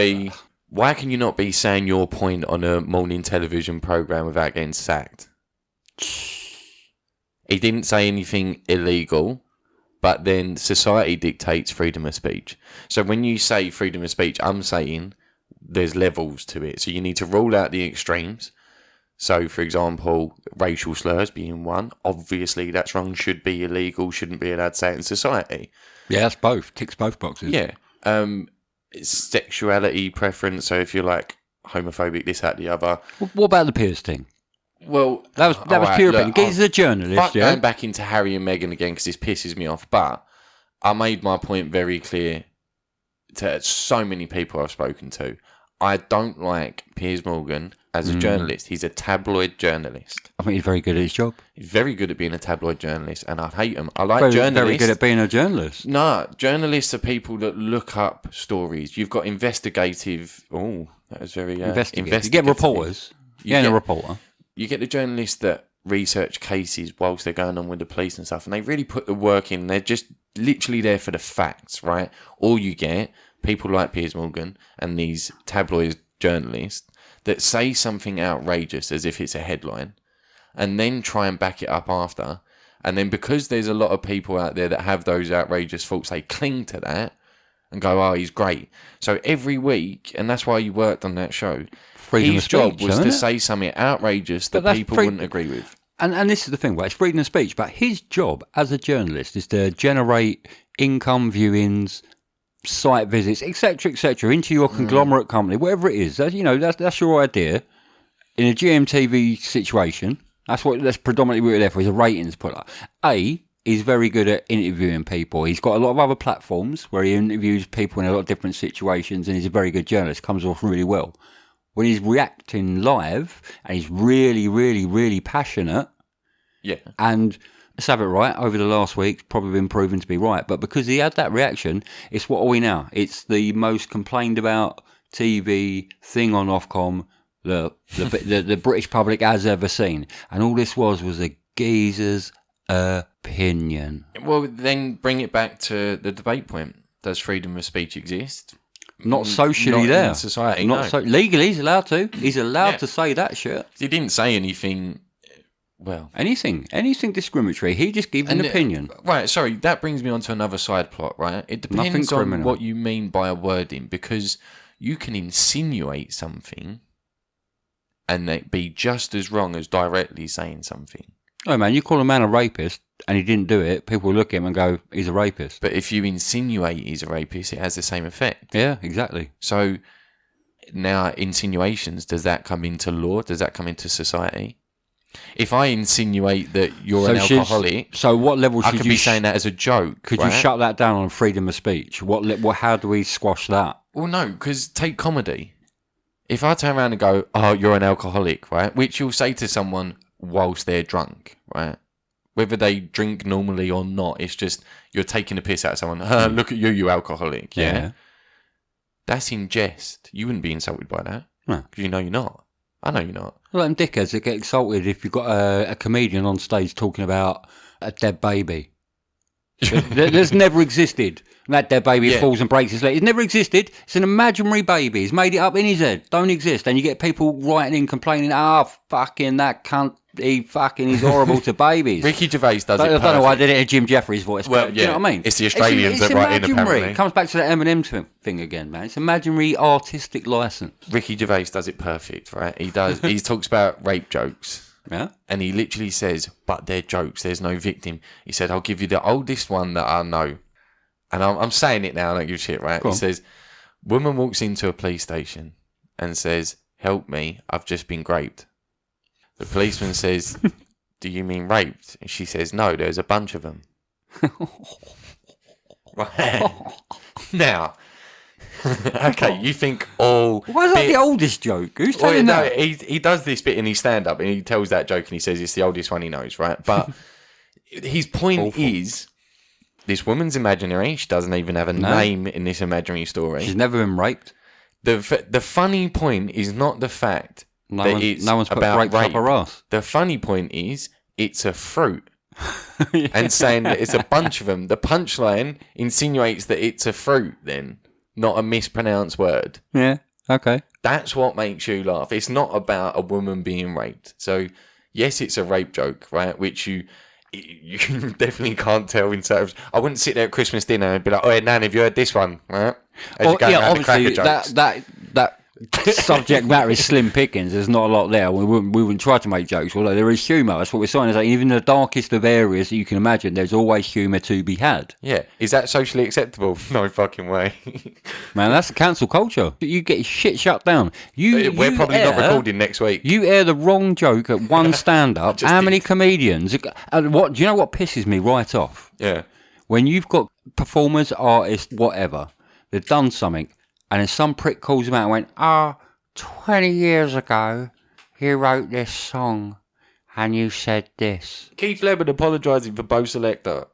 be saying your point on a morning television program without getting sacked? He didn't say anything illegal, but then society dictates freedom of speech. So when you say freedom of speech, I'm saying there's levels to it. So you need to rule out the extremes. So, for example, racial slurs being one. Obviously, that's wrong. Should be illegal. Shouldn't be allowed to say it in society.
Yeah, that's both. Ticks both boxes.
Yeah. Sexuality preference. So if you're like homophobic, this, that, the other.
What about the Piers thing?
Well,
That was pure opinion. He's a journalist,
fuck
yeah.
going back into Harry and Meghan again because this pisses me off. But I made my point very clear to so many people I've spoken to. I don't like Piers Morgan as a journalist. He's a tabloid journalist.
I think he's very good at his job.
He's very good at being a tabloid journalist, and I hate him. I like
Very
journalists.
good at being a journalist.
No, journalists are people that look up stories. You've got investigative. Oh, that was very
Investigative. You get reporters.
You
a
get-
reporter.
You get the journalists that research cases whilst they're going on with the police and stuff, and they really put the work in. They're just literally there for the facts, right? Or you get people like Piers Morgan and these tabloid journalists that say something outrageous as if it's a headline, and then try and back it up after. And then because there's a lot of people out there that have those outrageous thoughts, they cling to that and go, oh, he's great. So every week, and that's why you worked on that show,
Freedom
his
of
job
speech,
was
isn't
to
it?
say something outrageous
But
that
that's
people
free-
wouldn't agree with.
And this is the thing, right? It's freedom of speech, but his job as a journalist is to generate income, viewings, site visits, etc., into your conglomerate company, whatever it is. That's your idea. In a GMTV situation, that's predominantly what we're there for. Is a ratings puller. He's very good at interviewing people. He's got a lot of other platforms where he interviews people in a lot of different situations, and he's a very good journalist. Comes off really well. When he's reacting live and he's really, really, really passionate,
Yeah.
and let's have it right, over the last week, probably been proven to be right. But because he had that reaction, it's what are we now? It's the most complained about TV thing on Ofcom the British public has ever seen. And all this was a geezer's opinion.
Well, then bring it back to the debate point. Does freedom of speech exist?
Not socially
Not
there.
in society,
Not
no.
so legally, he's allowed to. He's allowed
Yeah.
to say that shit.
He didn't say anything. Well,
Anything discriminatory. He just gave an opinion.
Right, sorry, that brings me on to another side plot, right? It
Nothing
depends on
criminal.
what you mean by a wording, because you can insinuate something and it be just as wrong as directly saying something.
Oh man, you call a man a rapist and he didn't do it, people will look at him and go, he's a rapist.
But if you insinuate he's a rapist, it has the same effect.
Yeah, exactly.
So now insinuations, does that come into law? Does that come into society? If I insinuate that you're an alcoholic,
So what level
I
should
could
you
be saying that as a joke.
Could
right?
you shut that down on freedom of speech? How do we squash that?
Well, no, because take comedy. If I turn around and go, oh, you're an alcoholic, right? Which you'll say to someone whilst they're drunk, right? Whether they drink normally or not, it's just you're taking a piss out of someone. Look at you, you alcoholic. Yeah. That's in jest. You wouldn't be insulted by that.
No.
Because you know you're not. I know you're not.
Well, them dickheads that get exalted if you've got a comedian on stage talking about a dead baby. There's never existed. And that dead baby
Yeah.
falls and breaks his leg. It's never existed. It's an imaginary baby. He's made it up in his head. Don't exist. And you get people writing in complaining, fucking that cunt. He's horrible to babies.
Ricky Gervais does it
I don't know why I
perfect.
did it in Jim Jeffries' voice.
Well,
But do you know what I mean?
it's the Australians that write in,
imaginary.
apparently.
It comes back to that Eminem thing again, man. It's imaginary artistic license.
Ricky Gervais does it perfect, right? He does. He talks about rape jokes.
Yeah.
And he literally says, but they're jokes, there's no victim. He said, I'll give you the oldest one that I know. And I'm saying it now, I don't give a shit, right?
Go
He
on.
says, woman walks into a police station and says, help me, I've just been raped. The policeman says, do you mean raped? And she says, no, there's a bunch of them. Right. Now, okay, you think all...
Why is that the oldest joke? Who's
Well,
telling
no,
that?
he does this bit in his stand-up and he tells that joke and he says it's the oldest one he knows, right? But his point
Awful.
is, this woman's imaginary. She doesn't even have a name in this imaginary story.
She's never been raped.
The funny point is not the fact
No
that
one's,
it's
no one's put
about
grapes
rape.
up her ass.
The funny point is it's a fruit. And saying that it's a bunch of them. The punchline insinuates that it's a fruit then, not a mispronounced word.
Yeah, okay.
That's what makes you laugh. It's not about a woman being raped. So, yes, it's a rape joke, right? Which you definitely can't tell in terms. I wouldn't sit there at Christmas dinner and be like, "Oh, Nan, have you heard this one?" Right? As you're going around the cracker
obviously
jokes.
that subject matter is slim pickings. There's not a lot there. We wouldn't try to make jokes, although there is humour. That's what we're saying. Is that even in the darkest of areas that you can imagine, there's always humour to be had.
Yeah, is that socially acceptable? No fucking way.
Man, that's cancel culture. You get shit shut down.
We're probably not recording next week.
You air the wrong joke at one stand-up.
Just
How
did.
many comedians? And what do you know? What pisses me right off?
Yeah.
When you've got performers, artists, whatever, they've done something, and then some prick calls them out and went, 20 years ago, you wrote this song, and you said this.
Keith Lemon apologising for Bo Selector.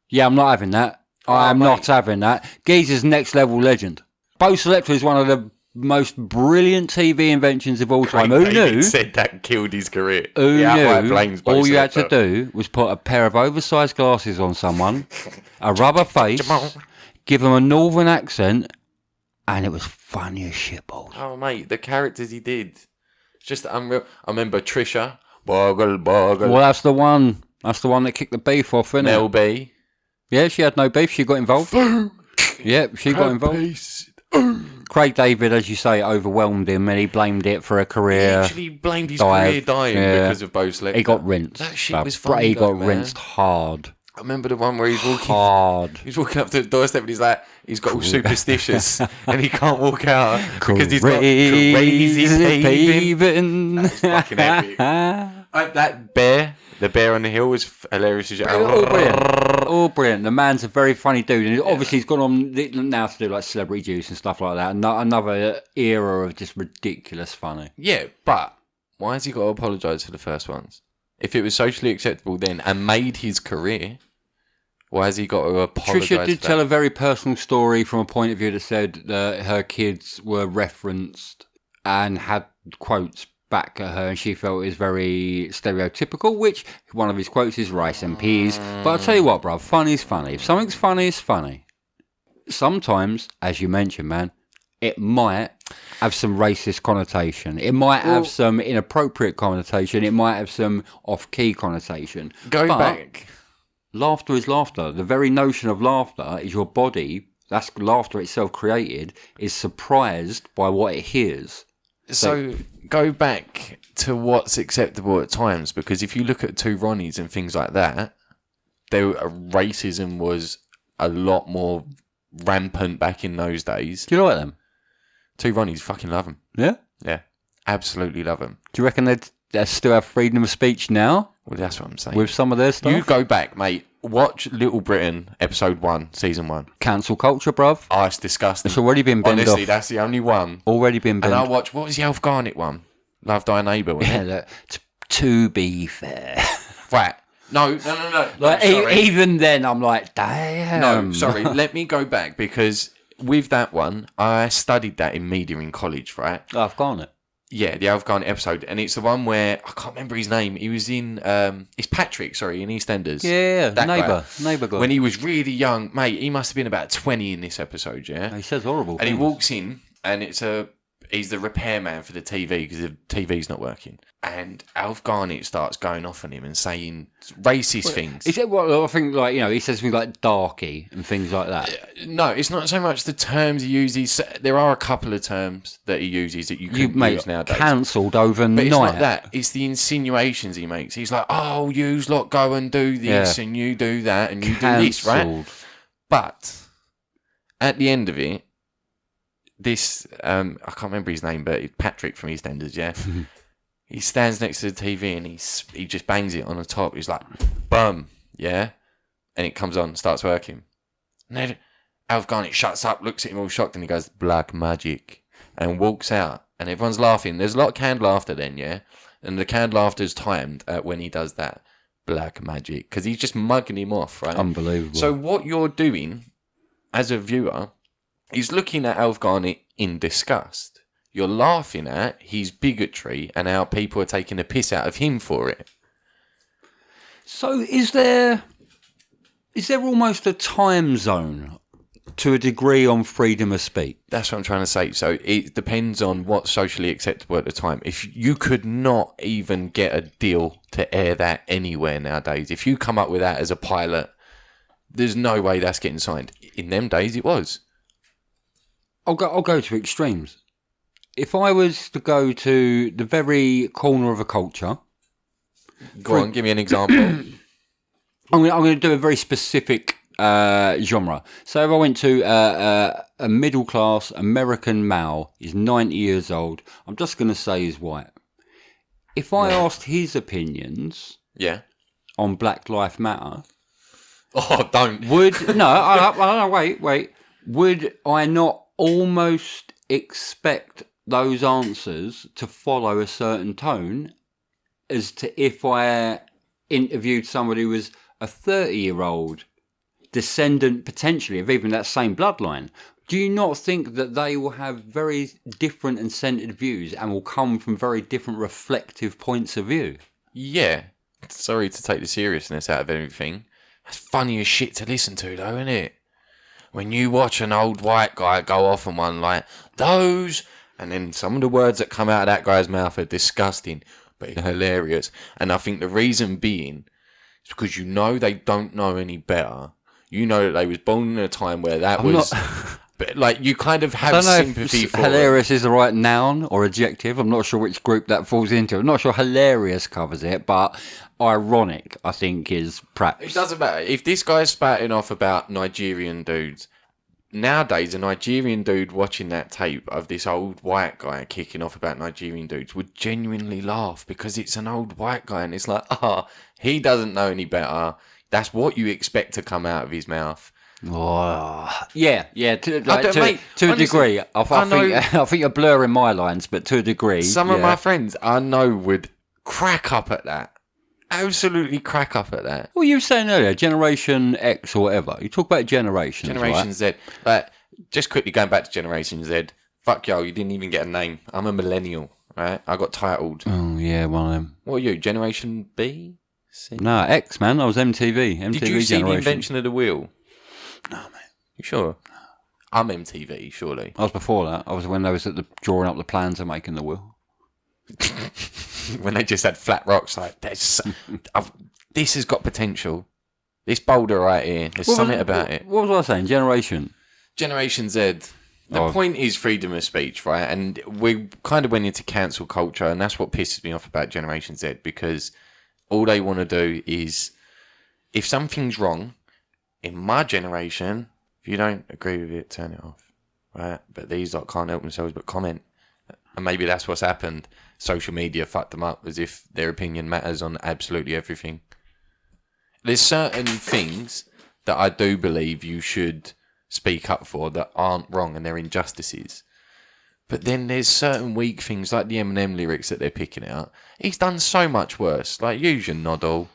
Yeah, I'm not having that. I am not having that. Geezer's next level legend. Bo Selector is one of the most brilliant TV inventions of all time. Who
David
knew?
said that killed his career.
Who
He outright
knew?
blames Bo
All you had to
Selector.
do was put a pair of oversized glasses on someone, a rubber face, give them a northern accent, and it was funny as shit balls.
Oh, mate, the characters he did. It's just unreal. I remember Trisha. Boggle.
Well, that's the one. That's the one that kicked the beef off, isn't
Mel
it?
B.
Yeah, she had no beef. She got involved. Yeah, she got involved. Craig David, as you say, overwhelmed him, and he blamed it for a
He
career.
actually blamed his
dive.
career dying
Yeah.
because of Bo Selector.
He got rinsed.
That shit
bruv.
was funny.
He got
though, man.
rinsed hard.
I remember the one where he's walking.
Hard.
He's walking up to the doorstep and he's like, he's got all superstitious and he can't walk out because he's got crazy paving.
paving.
Fucking epic. That bear, the bear on the hill was hilarious as
All brilliant. All brilliant. The man's a very funny dude, and obviously he's gone on now to do like Celebrity Juice and stuff like that. And another era of just ridiculous funny.
Yeah, but why has he got to apologise for the first ones? If it was socially acceptable then and made his career, why has he got to apologise?
Trisha did
for
tell
that?
a very personal story from a point of view that said that her kids were referenced and had quotes back at her, and she felt it was very stereotypical, which one of his quotes is rice and peas. But I'll tell you what, bruv, funny's funny. If something's funny, it's funny. Sometimes, as you mentioned, man, it might have some racist connotation. It might have some inappropriate connotation. It might have some off-key connotation.
Go
But
back.
laughter is laughter. The very notion of laughter is your body, that's laughter itself created, is surprised by what it hears.
So go back to what's acceptable at times, because if you look at Two Ronnies and things like that, racism was a lot more rampant back in those days.
Do you like them?
Two Ronnies, fucking love them.
Yeah?
Yeah, absolutely love them.
Do you reckon they'd still have freedom of speech now
Well, that's what I'm saying.
with some of their stuff?
You go back, mate. Watch Little Britain, episode 1, season 1.
Cancel culture, bruv.
Oh, it's disgusting.
It's already been binned
Honestly,
off.
that's the only one.
Already been
And I
binned.
watched, what was the Alf Garnett one? Love Thy Neighbour, wasn't
Yeah,
it?
look, to be fair.
Right. No.
Like,
sorry.
even then, I'm like, damn.
No, sorry. Let me go back, because with that one, I studied that in media in college, right?
I've gone it.
Yeah, the Alf episode, and it's the one where I can't remember his name. He was in it's Patrick, sorry, in EastEnders.
Yeah,
That guy.
neighbour guy.
When he was really young, mate, he must have been about 20 in this episode, yeah.
He says horrible
And
things.
he walks in, and he's the repairman for the TV because the TV's not working. And Alf Garnett starts going off on him and saying racist things.
He said, well, I think, like, you know, he says things like darky and things like that.
No, it's not so much the terms he uses. There are a couple of terms that he uses that you can use nowadays.
Cancelled overnight.
But it's not that. It's the insinuations he makes. He's like, oh, yous lot go and do this and you do that and you do this, right? But at the end of it, this, I can't remember his name, but it's Patrick from EastEnders, yeah? He stands next to the TV and he just bangs it on the top. He's like, boom, yeah? And it comes on, starts working. And then Alf Garnett shuts up, looks at him all shocked, and he goes, black magic, and walks out. And everyone's laughing. There's a lot of canned laughter then, yeah? And the canned laughter's timed at when he does that. Black magic. Because he's just mugging him off, right?
Unbelievable.
So what you're doing as a viewer is looking at Alf Garnett in disgust. You're laughing at his bigotry and how people are taking a piss out of him for it.
So is there almost a time zone to a degree on freedom of speech?
That's what I'm trying to say. So it depends on what's socially acceptable at the time. If you could not even get a deal to air that anywhere nowadays, if you come up with that as a pilot, there's no way that's getting signed. In them days, it was.
I'll go to extremes. If I was to go to the very corner of a culture...
Go on, give me an example.
I'm going to do a very specific genre. So if I went to a middle-class American male, he's 90 years old, I'm just going to say he's white. If I asked his opinions on Black Lives Matter...
Oh, don't.
Wait. Would I not almost expect those answers to follow a certain tone as to if I interviewed somebody who was a 30-year-old descendant potentially of even that same bloodline? Do you not think that they will have very different and centred views and will come from very different reflective points of view?
Yeah. Sorry to take the seriousness out of everything. That's funny as shit to listen to, though, isn't it? When you watch an old white guy go off on one like, those... And then some of the words that come out of that guy's mouth are disgusting, but hilarious. And I think the reason being is because you know they don't know any better. You know that they was born in a time where that was... But, like, you kind of have sympathy for
hilarious is the right noun or adjective. I'm not sure which group that falls into. I'm not sure hilarious covers it, but ironic, I think, is perhaps...
It doesn't matter. If this guy's spouting off about Nigerian dudes... Nowadays, a Nigerian dude watching that tape of this old white guy kicking off about Nigerian dudes would genuinely laugh because it's an old white guy and it's like, he doesn't know any better. That's what you expect to come out of his mouth.
Oh, yeah, to a
honestly,
degree. I think you're blurring my lines, but to a degree.
Some of my friends I know would crack up at that. Absolutely crack up at that.
Well, you were saying earlier, Generation X or whatever. You talk about generations,
Generation
right?
Z. Like, just quickly going back to Generation Z. Fuck y'all, you didn't even get a name. I'm a millennial, right? I got titled.
Oh, yeah, one of them.
What are you, Generation B? C?
No, X, man. I was MTV. MTV
Did you see
generation.
the invention of the wheel?
No, mate.
You sure? I'm MTV, surely.
I was before that. I was when they was drawing up the plans of making the wheel.
When they just had flat rocks, like, this has got potential. This boulder right here, there's something about it.
What was I saying? Generation
Z. The point is freedom of speech, right? And we kind of went into cancel culture, and that's what pisses me off about Generation Z, because all they want to do is, if something's wrong, in my generation, if you don't agree with it, turn it off, right? But these lot can't help themselves but comment. And maybe that's what's happened. Social media fucked them up as if their opinion matters on absolutely everything. There's certain things that I do believe you should speak up for that aren't wrong and they're injustices. But then there's certain weak things like the Eminem lyrics that they're picking out. He's done so much worse. Like, use your noddle.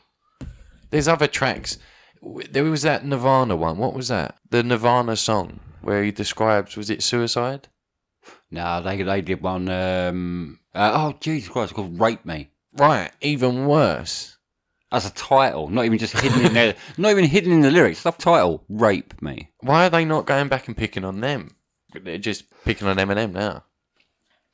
There's other tracks. There was that Nirvana one. What was that? The Nirvana song where he describes, was it suicide?
No, they did one. Oh, Jesus Christ! It's called "Rape Me."
Right, even worse.
As a title, not even just hidden in there, not even hidden in the lyrics. Subtitle: "Rape Me."
Why are they not going back and picking on them? They're just picking on Eminem now.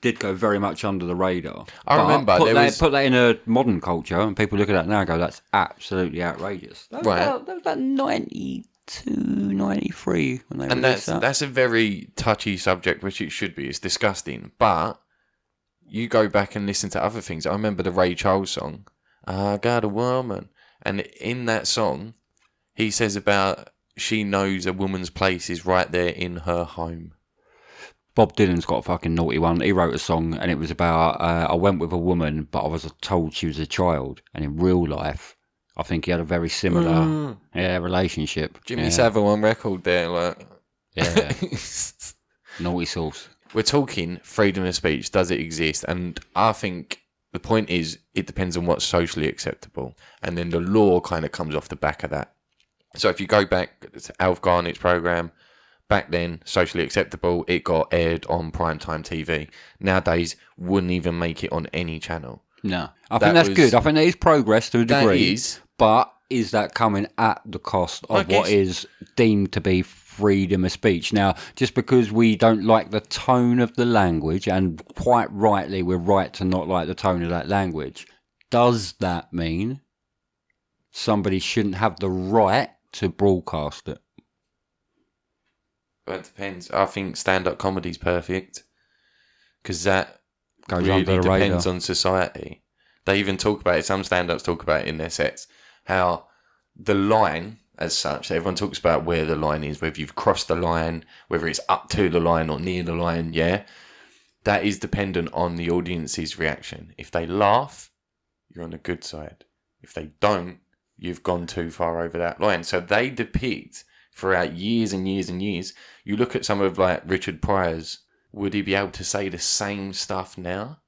Did go very much under the radar.
I remember
put
there
put that in a modern culture, and people look at that now and go, "That's absolutely outrageous." That was about 92, 93 when they
and
released that.
that's a very touchy subject, which it should be. It's disgusting, but you go back and listen to other things. I remember the Ray Charles song, "I Got a Woman," and in that song, he says about she knows a woman's place is right there in her home.
Bob Dylan's got a fucking naughty one. He wrote a song, and it was about I went with a woman, but I was told she was a child. And in real life, I think he had a very similar relationship.
Jimmy Savile on record there, like
naughty sauce.
We're talking freedom of speech. Does it exist? And I think the point is, it depends on what's socially acceptable, and then the law kind of comes off the back of that. So if you go back to Alf Garnett's program. Back then, socially acceptable, it got aired on primetime TV. Nowadays, wouldn't even make it on any channel.
No. I think that's good. I think that is progress to a degree. But is that coming at the cost of what is deemed to be freedom of speech? Now, just because we don't like the tone of the language, and quite rightly we're right to not like the tone of that language, does that mean somebody shouldn't have the right to broadcast it?
Well, it depends. I think stand-up comedy's perfect because that
goes
really
under the
depends
radar.
on society. They even talk about it. Some stand-ups talk about it in their sets. How the line, as such, everyone talks about where the line is, whether you've crossed the line, whether it's up to the line or near the line. Yeah, that is dependent on the audience's reaction. If they laugh, you're on the good side. If they don't, you've gone too far over that line. So they depict. Throughout years and years and years, you look at some of like Richard Pryor's. Would he be able to say the same stuff now?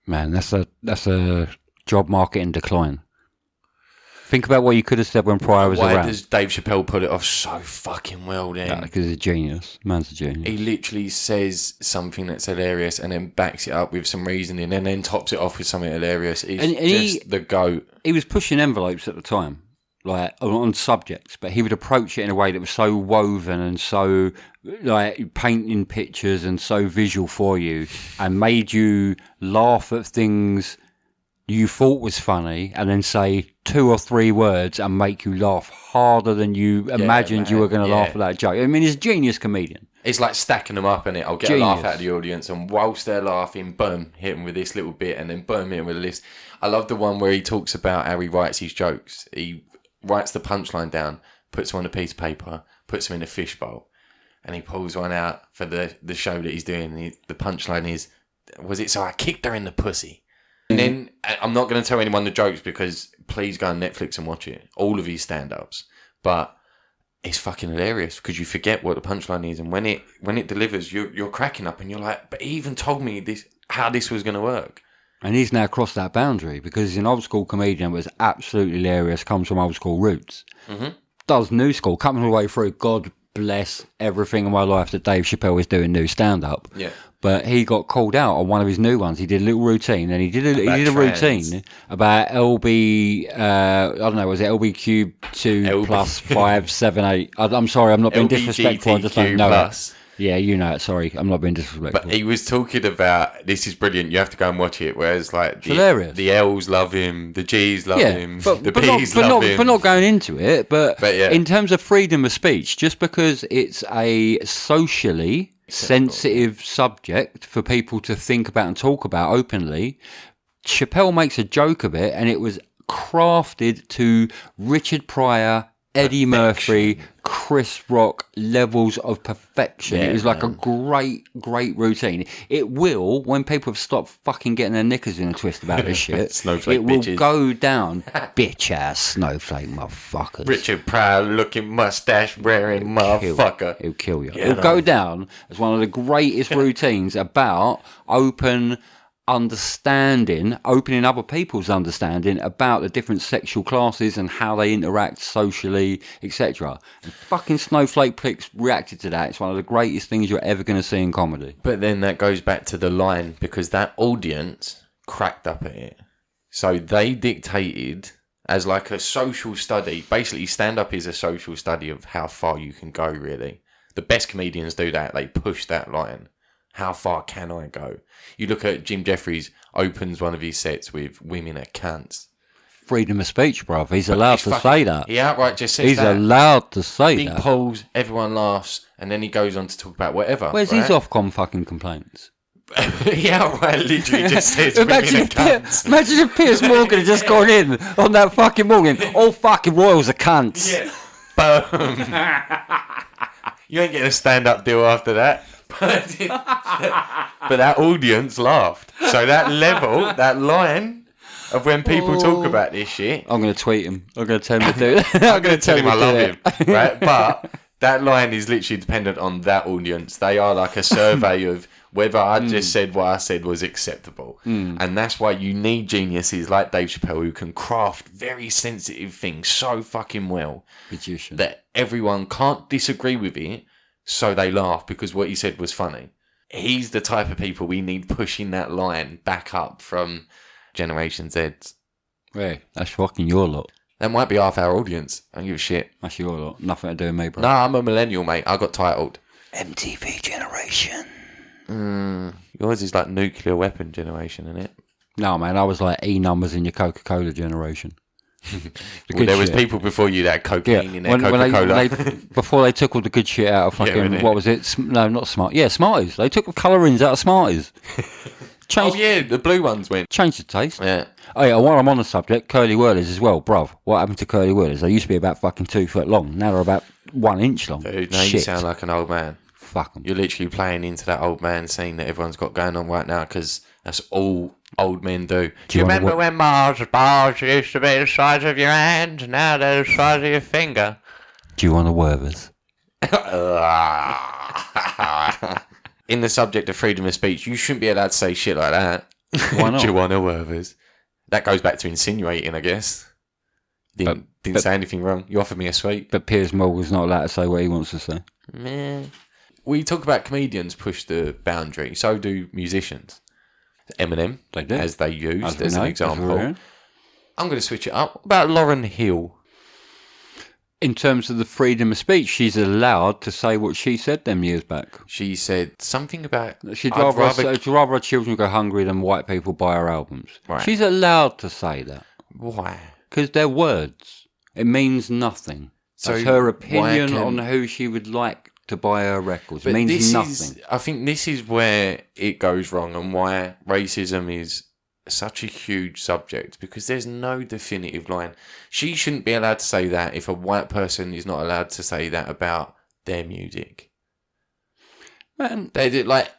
Man, that's a job market in decline. Think about what you could have said when Pryor was around.
Why does Dave Chappelle put it off so fucking well then?
Because he's a genius. Man's a genius.
He literally says something that's hilarious and then backs it up with some reasoning and then tops it off with something hilarious. He's just the GOAT.
He was pushing envelopes at the time. Like on subjects, but he would approach it in a way that was so woven and so like painting pictures and so visual for you, and made you laugh at things you thought was funny, and then say 2 or 3 words and make you laugh harder than you imagined you were going to laugh at that joke. I mean, he's a genius comedian.
It's like stacking them up, and I'll get a laugh out of the audience, and whilst they're laughing, boom, hit them with this little bit, and then boom, hit them with a list. I love the one where he talks about how he writes his jokes. He writes the punchline down, puts them on a piece of paper, puts them in a fishbowl, and he pulls one out for the show that he's doing. The punchline is, was it so I kicked her in the pussy? And then, I'm not going to tell anyone the jokes because please go on Netflix and watch it. All of his stand-ups. But it's fucking hilarious because you forget what the punchline is, and when it delivers, you're cracking up and you're like, but he even told me how this was going to work.
And he's now crossed that boundary because he's an old school comedian, was absolutely hilarious, comes from old school roots. Mm-hmm. Does new school, comes all the way through. God bless everything in my life that Dave Chappelle is doing new stand-up. Yeah. But he got called out on one of his new ones. He did a little routine, and he did a routine about LB, I don't know, was it LB cube 2 plus 5, 7, 8? I'm sorry, I'm not being disrespectful. I just don't know it. Yeah, you know it. Sorry, I'm not being disrespectful.
But he was talking about, this is brilliant, you have to go and watch it, whereas like the L's love him, the G's love him, the B's love him.
But not going into it, but in terms of freedom of speech, just because it's a socially sensitive subject for people to think about and talk about openly, Chappelle makes a joke of it, and it was crafted to Richard Pryor, Eddie Murphy, Chris Rock levels of perfection. It was like a great routine. It will, when people have stopped fucking getting their knickers in a twist about this shit,
snowflake
it will
bitches.
Go down. Bitch ass snowflake motherfuckers.
Richard Pryor looking mustache wearing motherfucker.
It'll kill you. It'll go down as one of the greatest routines about open, understanding, opening other people's understanding about the different sexual classes and how they interact socially, etc. And fucking Snowflake Pricks reacted to that. It's one of the greatest things you're ever going to see in comedy.
But then that goes back to the line, because that audience cracked up at it. So they dictated, as like a social study, basically stand-up is a social study of how far you can go, really. The best comedians do that. They push that line. How far can I go? You look at Jim Jeffries opens one of his sets with women are cunts.
Freedom of speech, bruv. He's allowed to say that.
He outright just says
He's
that.
allowed to say
Big
that.
pause, everyone laughs, and then he goes on to talk about whatever.
Where's his Ofcom fucking complaints?
He outright literally just says women are cunts.
Imagine if Piers Morgan had just gone in on that fucking morning. All fucking royals are cunts.
Yeah. Boom. You ain't getting a stand-up deal after that. But that audience laughed. So that level, that line of when people talk about this shit.
I'm going to tweet him. I'm going to tell him to do it.
I'm going to tell him I love him. Right? But that line is literally dependent on that audience. They are like a survey of whether I just said what I said was acceptable. And that's why you need geniuses like Dave Chappelle who can craft very sensitive things so fucking well
Magician.
that everyone can't disagree with it, so they laugh because what he said was funny. He's the type of people we need pushing that line back up from Generation Z's.
Yeah, that's fucking your lot.
That might be half our audience. I don't give a shit.
That's your lot. Nothing to do with me, bro.
Nah, I'm a millennial, mate. I got titled.
MTV generation.
Yours is like nuclear weapon generation, isn't it?
No, man, I was like E numbers in your Coca-Cola generation.
Well, there was people before you that had cocaine in their
when
Coca-Cola.
before they took all the good shit out of fucking,
innit?
what was it? No, not Smart. Yeah, Smarties. They took the colourings out of Smarties.
Oh yeah, the blue ones went.
Changed the taste.
Yeah.
Oh yeah, while I'm on the subject, curly whirlers as well, bruv. What happened to curly whirlers? They used to be about fucking 2 foot long. Now they're about 1 inch long.
Dude, now you
Shit.
sound like an old man.
Fuck 'em.
You're literally playing into that old man scene that everyone's got going on right now because that's all old men do. Do you
wanna
remember
wa-
when bars used to be the size of your hand? Now they're the size of your finger.
Do you want the Werthers?
In the subject of freedom of speech, you shouldn't be allowed to say shit like that.
Why not?
Joanna Werthers. That goes back to insinuating, I guess. Didn't say anything wrong. You offered me a sweet.
But Piers Morgan's not allowed to say what he wants to say.
Meh. We talk about comedians push the boundary. So do musicians. Eminem,
They do.
as they used
As we
as
know,
an
as
example.
we're in.
I'm going to switch it up. What about Lauryn Hill?
In terms of the freedom of speech, she's allowed to say what she said them years back.
She said something about...
She'd
I'd
rather her children go hungry than white people buy her albums.
Right.
She's allowed to say that.
Why?
Because they're words. It means nothing.
So
That's her
why
opinion
can-
on who she would like to buy her records. It
But
means
this
nothing.
I think this is where it goes wrong and why racism is such a huge subject, because there's no definitive line. She shouldn't be allowed to say that if a white person is not allowed to say that about their music.
Man,
They do, like,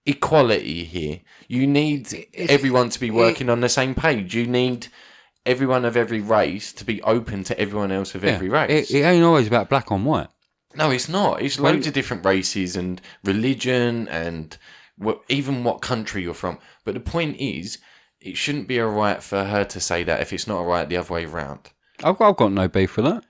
equality here. You need everyone to be working on the same page. You need everyone of every race to be open to everyone else of every race.
It ain't always about black on white.
No, it's not. It's loads of different races and religion and even what country you're from. But the point is, it shouldn't be a right for her to say that if it's not a right the other way round.
I've got no beef with that.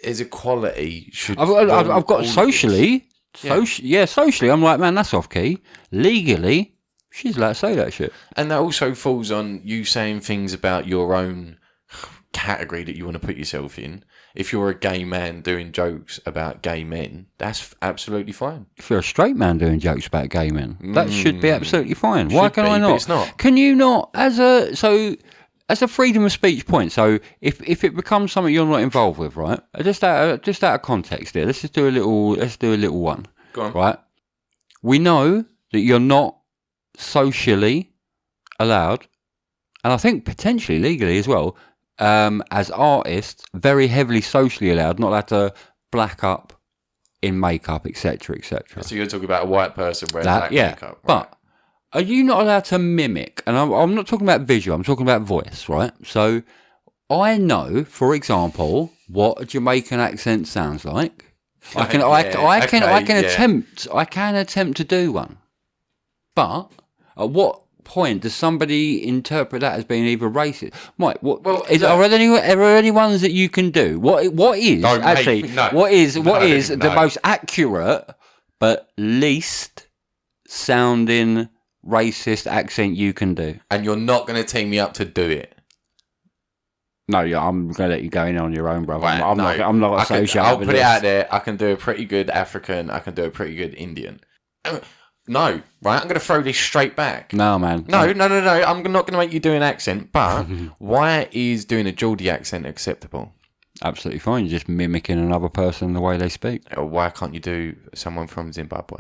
As equality should...
I've got socially... Socially, I'm like, man, that's off key. Legally, she's allowed to say that shit.
And that also falls on you saying things about your own category that you want to put yourself in. If you're a gay man doing jokes about gay men, that's absolutely fine.
If you're a straight man doing jokes about gay men, that should be absolutely fine. Why can I
be, but
not?
it's not.
Can you not? As a freedom of speech point. So if it becomes something you're not involved with, right? Just out of context here. Let's do a little one.
Go on.
Right. We know that you're not socially allowed, and I think potentially legally as well. As artists, very heavily socially allowed, not allowed to black up in makeup, etc., etc.
So you're talking about a white person wearing black makeup. Right?
But are you not allowed to mimic? And I'm not talking about visual. I'm talking about voice, right? So I know, for example, what a Jamaican accent sounds like. I can attempt to do one. But what point does somebody interpret that as being either racist? Mike,
Well,
are there any ones that you can do? What is
No,
actually
mate, no.
what is the
No.
most accurate but least sounding racist accent you can do?
And you're not going to team me up to do it.
No, yeah, I'm gonna let you go in on your own, brother.
Right,
I'm not associated.
I'll
with
put it
this.
out there. I can do a pretty good African. I can do a pretty good Indian. No, right? I'm going to throw this straight back.
No, man.
No. I'm not going to make you do an accent. But why is doing a Geordie accent acceptable?
Absolutely fine. You're just mimicking another person the way they speak.
Or why can't you do someone from Zimbabwe?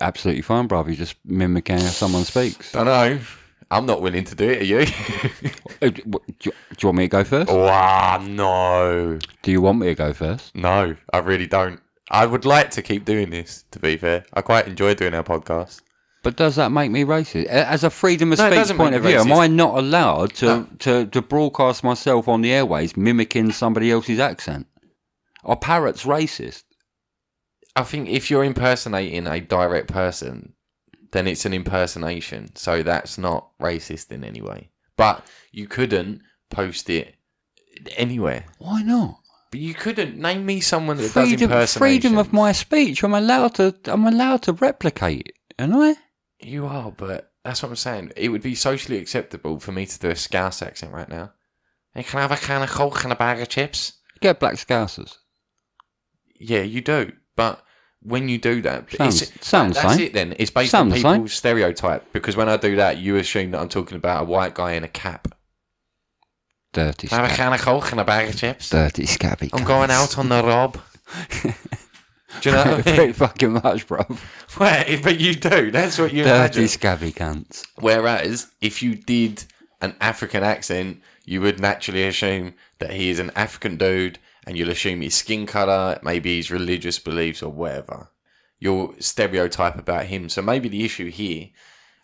Absolutely fine, brother. You're just mimicking how someone speaks.
Don't know. I'm not willing to do it. Are you?
Do you want me to go first?
Wow, no.
Do you want me to go first?
No, I really don't. I would like to keep doing this, to be fair. I quite enjoy doing our podcast.
But does that make me racist? As a freedom of
No, it
speech
doesn't
point
make
of
you
view, am
racist.
I not allowed to broadcast myself on the airways mimicking somebody else's accent? Are parrots racist?
I think if you're impersonating a direct person, then it's an impersonation. So that's not racist in any way. But you couldn't post it anywhere.
Why not?
But you couldn't name me someone that does impersonation.
Freedom of my speech. I'm allowed to replicate it, aren't I?
You are, but that's what I'm saying. It would be socially acceptable for me to do a Scouse accent right now. Hey, can I have a can of Coke and a bag of chips?
Get black scousers.
Yeah, you do. But when you do that,
Sounds
that's
same.
it then. It's based
Sounds
on
the same.
people's stereotype. Because when I do that, you assume that I'm talking about a white guy in a cap.
Dirty
Can I have a
scabby.
can of Coke and a bag of chips?
Dirty scabby.
I'm going out on the rob. Do you know what I
Pretty
mean?
fucking much, bro.
Well, but you do. That's what you
Dirty
imagine.
scabby cunts.
Whereas, if you did an African accent, you would naturally assume that he is an African dude, and you'll assume his skin colour, maybe his religious beliefs or whatever. You'll stereotype about him. So maybe the issue here,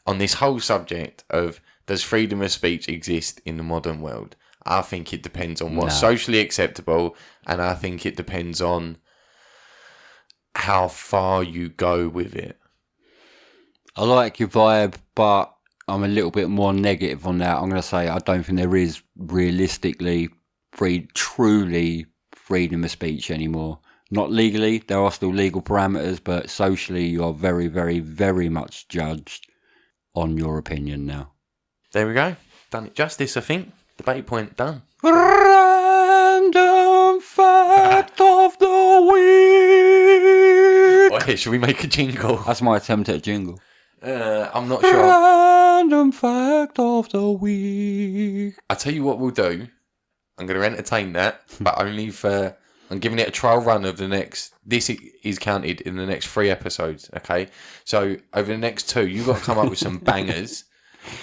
on this whole subject of does freedom of speech exist in the modern world, I think it depends on what's socially acceptable, and I think it depends on how far you go with it.
I like your vibe, but I'm a little bit more negative on that. I'm going to say I don't think there is realistically truly freedom of speech anymore. Not legally, there are still legal parameters, but socially you are very, very, very much judged on your opinion now.
There we go. Done it justice, I think. Debate point done.
Random fact of the week.
Okay, should we make a jingle?
That's my attempt at a jingle.
I'm not sure.
Random fact of the week.
I'll tell you what we'll do. I'm going to entertain that, but only for... I'm giving it a trial run of the next... This is counted in the next 3 episodes, okay? So, over the next 2, you've got to come up with some bangers,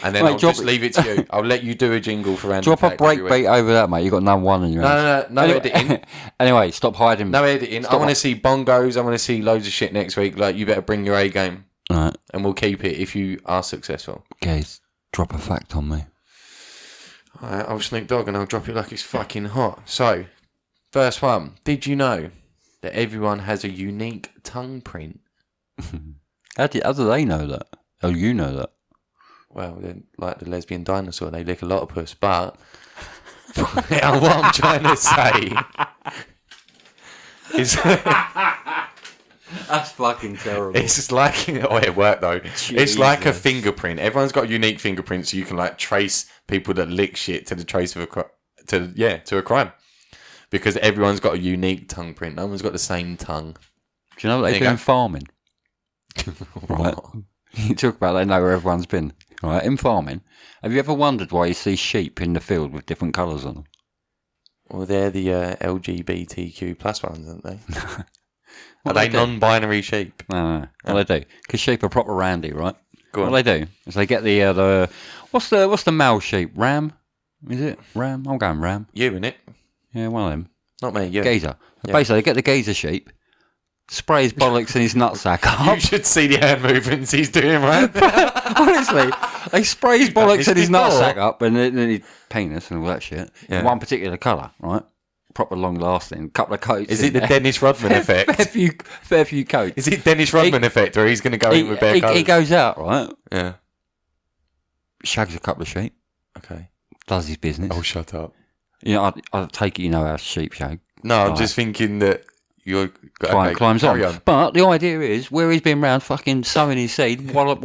and then
Mate,
I'll just leave it to you. I'll let you do a jingle for random
Drop a
fact every
break
week.
beat over that, mate. You've got number one in your hands.
No editing.
Anyway, stop hiding.
No editing. I want to see bongos. I want to see loads of shit next week. Like, you better bring your A game,
Alright,
and we'll keep it if you are successful.
guys, drop a fact on me.
Alright, I'll Snoop Dogg and I'll drop it like it's fucking hot. So, first one. Did you know that everyone has a unique tongue print?
How do they know that? Oh, you know that.
Well, they're like the lesbian dinosaur. They lick a lot of puss, but what I'm trying to say is
That's fucking terrible.
it's just like... Oh, it worked, though. It's like a fingerprint. Everyone's got a unique fingerprint, so you can, like, trace people that lick shit to the trace of a crime. Because everyone's got a unique tongue print. No one's got the same tongue.
Do you know what they
There
do
you
in
go.
farming? Right. You talk about they know where everyone's been. Right. In farming, have you ever wondered why you see sheep in the field with different colours on them?
Well, they're the LGBTQ plus ones, aren't they? Are
What
they
do?
non-binary sheep?
No. What they do? Because sheep are proper randy, right?
Go on.
What they do is they get the what's the male sheep? Ram? Is it ram? I'm going ram.
You, innit?
Yeah, one of them.
Not me, you.
Gazer.
Yeah.
Basically, they get the gazer sheep, spray his bollocks in his nutsack
You
up.
should see the hand movements he's doing right now.
Honestly, they spray his
done
bollocks
this
in his
before?
nutsack up and then his penis and all that shit.
Yeah.
One particular colour, right? Proper long lasting, couple of coats.
Is
in
it the
there.
Dennis Rodman effect?
fair few coats.
Is it Dennis Rodman effect, or he's going to go in with bare
he
colours?
goes out, right?
Yeah.
shags a couple of sheep,
Okay.
does his business.
Oh, shut up.
You know, I take it you know how sheep shag.
No, I'm
Right.
just thinking that you're...
Climbs
carry
on. But the idea is, where he's been round fucking sowing his seed, wallop,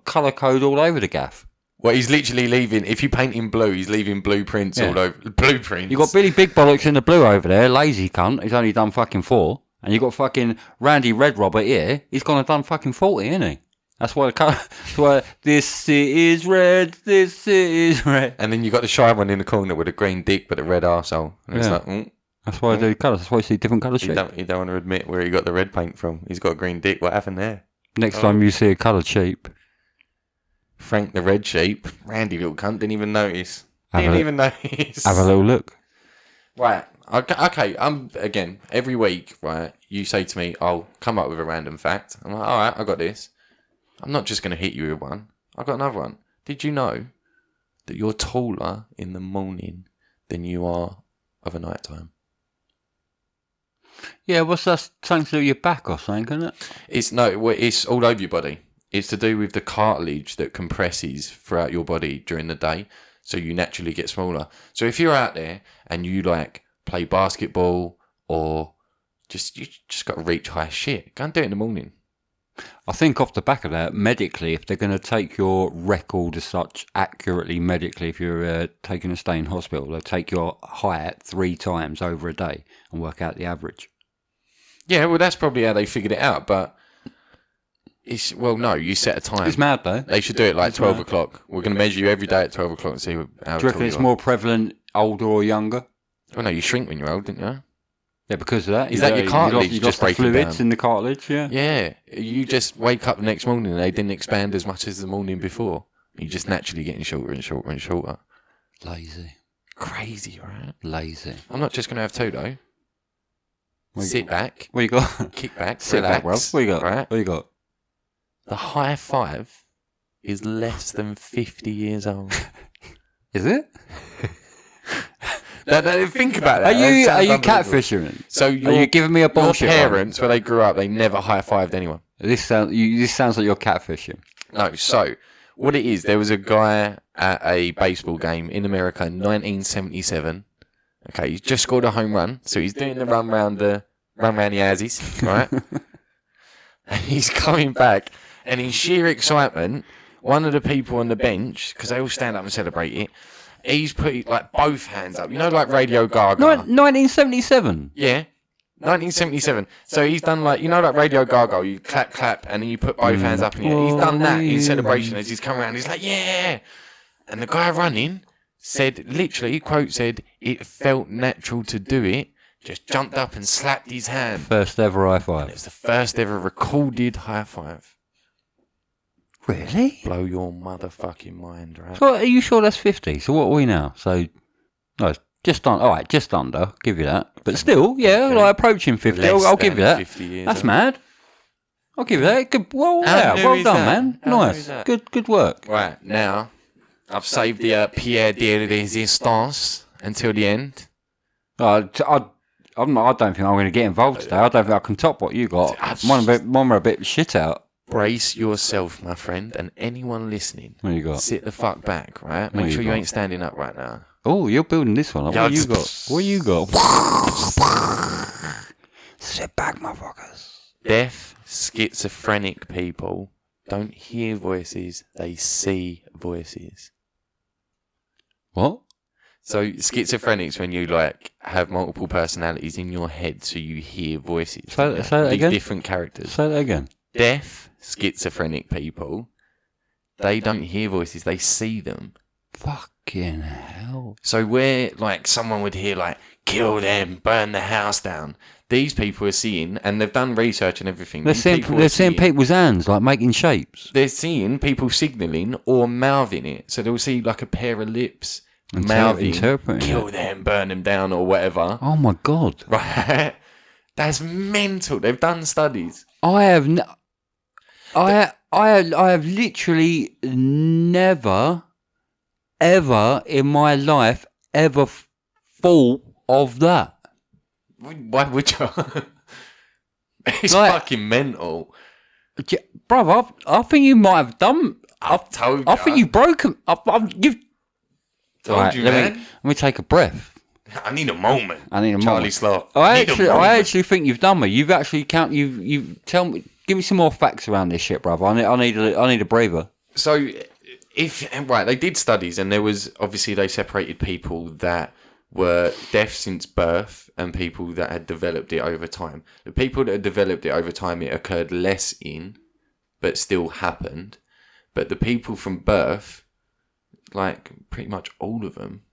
colour code all over the gaff.
Well, he's literally leaving... If you paint in blue, he's leaving blueprints all over... Blueprints?
You got Billy Big Bollocks in the blue over there, lazy cunt. He's only done fucking 4. And you got fucking Randy Red Robert here. He's gone and done fucking 40, isn't he? That's why this city is red. This city is red.
And then you got the shy one in the corner with a green dick but a red arsehole. And it's like...
That's why I do colours. That's why you see different colour
You
sheep.
don't want to admit where he got the red paint from. He's got a green dick. What happened there?
Next time you see a coloured sheep,
Frank the red sheep. Randy little cunt didn't even notice.
Have
Didn't
a-
even notice.
have a little look.
Right. Okay. Again, every week, right, you say to me, I'll come up with a random fact. I'm like, all right, I got this. I'm not just going to hit you with one. I got another one. Did you know that you're taller in the morning than you are of a night time?
Yeah, what's that something to do with your back or something, isn't it?
It's all over your body. It's to do with the cartilage that compresses throughout your body during the day, so you naturally get smaller. So if you're out there and you like play basketball or you just got to reach high shit, go and do it in the morning.
I think off the back of that, medically, if they're going to take your record as such accurately medically, if you're taking a stay in hospital, they'll take your height 3 times over a day and work out the average.
Yeah, well, that's probably how they figured it out, but no, you set a time.
It's mad though.
They should do it like 12 o'clock. We're going to measure you every day at 12 o'clock and see how
Do you
tall
reckon
you
it's
are.
more prevalent older or younger?
Oh, no, you shrink when you're old, didn't you?
Yeah, because of that.
Is that your cartilage
You
just
lost the
breaking
fluids
down?
in the cartilage, yeah.
Yeah, you just wake up the next morning and they didn't expand as much as the morning before. You're just naturally getting shorter and shorter and shorter.
Lazy.
Crazy, right?
Lazy.
I'm not just going to have 2, though. Sit back,
What you got?
kick back,
Sit back, bro.
relax.
What you got?
Right?
What you got?
The high five is less than 50 years old.
Is it?
Think about that.
Are you
That sounds unbelievable.
catfishing?
So
Are you giving me a
your
bullshit one?
parents, when they grew up, they never high-fived anyone.
This sounds like you're catfishing.
No, so what it is, there was a guy at a baseball game in America in 1977. Okay, he's just scored a home run, so he's doing the run round the houses, right? And he's coming back, and in sheer excitement, one of the people on the bench, because they all stand up and celebrate it, he's put like both hands up. You know, like Radio Gaga.
1977.
Yeah. 1977. So he's done like, you know, like Radio Gaga, you clap, and then you put both hands up in the air. He's done that in celebration as he's come around. He's like, yeah. And the guy running said, literally, quote said, it felt natural to do it. Just jumped up and slapped his hand.
First ever high
And
five.
it's the first ever recorded high five.
Really?
Blow your motherfucking mind, right?
So are you sure that's 50? So what are we now? So, no, it's just on. All right, just under. Give you that. But still, yeah,
Okay.
like approaching 50. I'll give you
Less than
that.
50 years
That's
old.
mad. I'll give you that. Good. Well,
How
yeah,
new
well
is
done,
that?
man.
How new
Nice.
is that?
Good work.
Right, now, I've saved the Pierre de Resistance until the end.
I don't think I'm going to get involved today. I don't think I can top what you got. Mine are a bit shit out.
Brace yourself, my friend, and anyone listening.
What you got?
Sit the fuck back, right?
What
Make
you
sure you
got?
ain't standing up right now.
Oh, you're building this one up.
Yeah,
What you got? What you got? Sit back, motherfuckers.
Deaf, schizophrenic people don't hear voices, they see voices.
What?
So schizophrenics when you like have multiple personalities in your head, so you hear voices.
Say that
These
again?
different characters.
Say that again.
Deaf, schizophrenic people, they don't hear voices, they see them.
Fucking hell.
So where like someone would hear like kill them, burn the house down, these people are seeing, and they've done research and everything.
They're
these
seeing,
people
they're
are
seeing people's hands, like making shapes.
They're seeing people signalling or mouthing it. So they'll see like a pair of lips mouthing,
interpreting
kill
it.
them, burn them down, or whatever.
Oh my god.
Right? That's mental. They've done studies.
I have I have literally never, ever in my life ever thought of that.
Why would you? It's
Like-
fucking mental.
Brother, I think you might have done.
I've told you.
I think you've broken. You've
Told
Right,
you,
let
man.
me take a breath.
I need a moment.
Charlie
Charlie Sloth.
I actually think you've done me. You've actually you tell me. Give me some more facts around this shit, brother. I need a breather.
So, they did studies, and there was obviously they separated people that were deaf since birth and people that had developed it over time. The people that had developed it over time, it occurred less in, but still happened. But the people from birth, like pretty much all of them,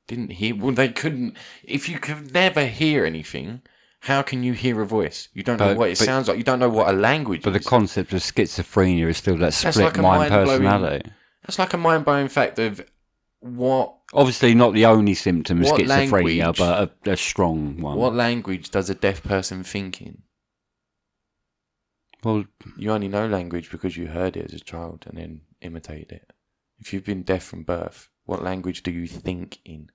didn't hear. Well, they couldn't. If you could never hear anything, how can you hear a voice? You don't know what it sounds like. You don't know what a language is.
But the concept of schizophrenia is still that split
like a
mind
mind-blowing-
personality.
That's like a mind-blowing fact of what.
Obviously, not the only symptom of
What
schizophrenia,
language-
but a strong one.
What language does a deaf person think in?
Well,
You only know language because you heard it as a child and then imitated it. If you've been deaf from birth, what language do you think in?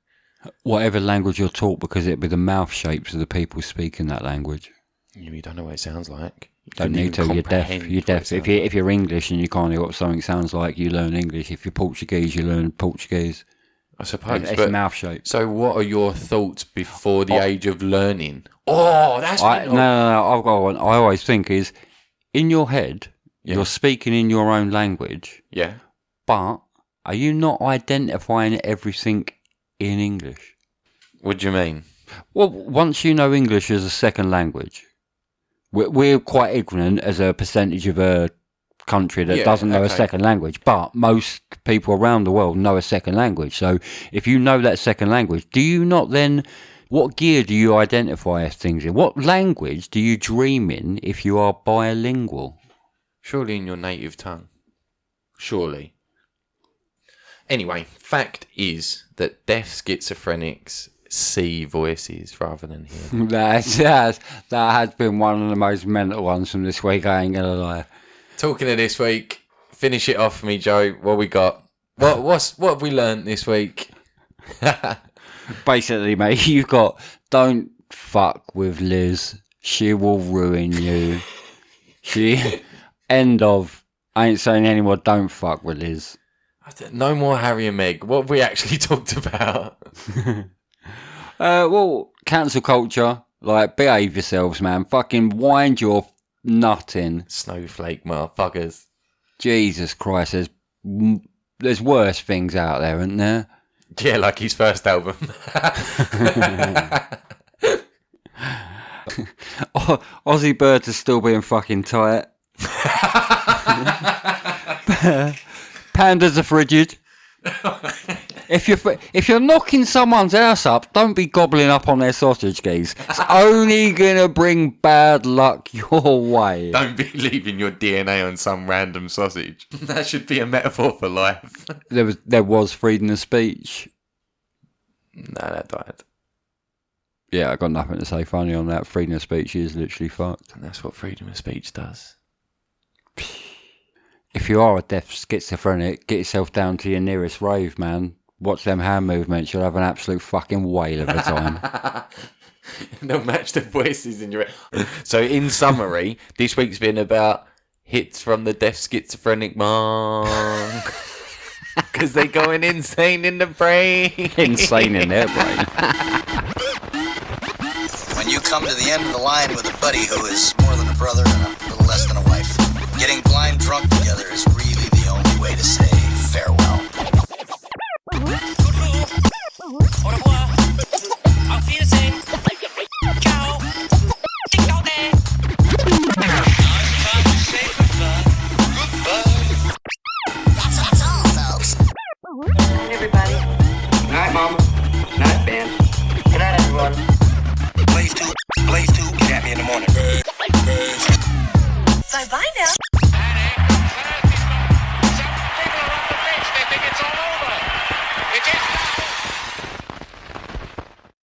whatever language you're taught, because it'll be the mouth shapes of the people speaking that language.
You don't know what it sounds like. You
Don't
couldn't
need to.
even
You're deaf.
comprehend
You're
what it
deaf.
sounds
If you're English and you can't hear what something sounds like, you learn English. If you're Portuguese, you learn Portuguese.
I suppose.
It's
But,
mouth shapes.
so what are your thoughts before the age of learning? Oh, that's
No. I've got one. I always think is in your head,
Yeah.
you're speaking in your own language,
Yeah.
but are you not identifying everything in English?
What do you mean?
Well, once you know English as a second language, we're quite ignorant as a percentage of a country that
Yeah,
doesn't know a
okay.
second language, but most people around the world know a second language. So if you know that second language, do you not then, what gear do you identify as things in? What language do you dream in if you are bilingual?
Surely in your native tongue. Surely. Anyway, fact is that deaf schizophrenics see voices rather than hear.
That has been one of the most mental ones from this week, I ain't gonna lie.
Talking of this week, finish it off for me, Joe. What we got? What have we learnt this week?
Basically, mate, you've got don't fuck with Liz. She will ruin you. End of. I ain't saying anymore. Don't fuck with Liz.
No more Harry and Meg. What have we actually talked about?
Well, cancel culture. Like, behave yourselves, man. Fucking wind your nut in.
Snowflake motherfuckers.
Jesus Christ, there's worse things out there, isn't there?
Yeah, like his first album.
Ozzy Bird is still being fucking tight. Pandas are frigid. If you're knocking someone's house up, don't be gobbling up on their sausage, geese. It's only gonna bring bad luck your way.
Don't be leaving your DNA on some random sausage. That should be a metaphor for life.
There was freedom of speech.
No, that died.
Yeah, I got nothing to say funny on that. Freedom of speech is literally fucked.
And that's what freedom of speech does.
If you are a deaf schizophrenic, get yourself down to your nearest rave, man. Watch them hand movements. You'll have an absolute fucking whale of a time.
They'll match the voices in your... So, in summary, this week's been about hits from the deaf schizophrenic monk. Because they're going insane in the brain.
Insane in their brain.
When you come to the end of the line with a buddy who is more than a brother and a little less than a wife, getting blind drunk together is really the only way to say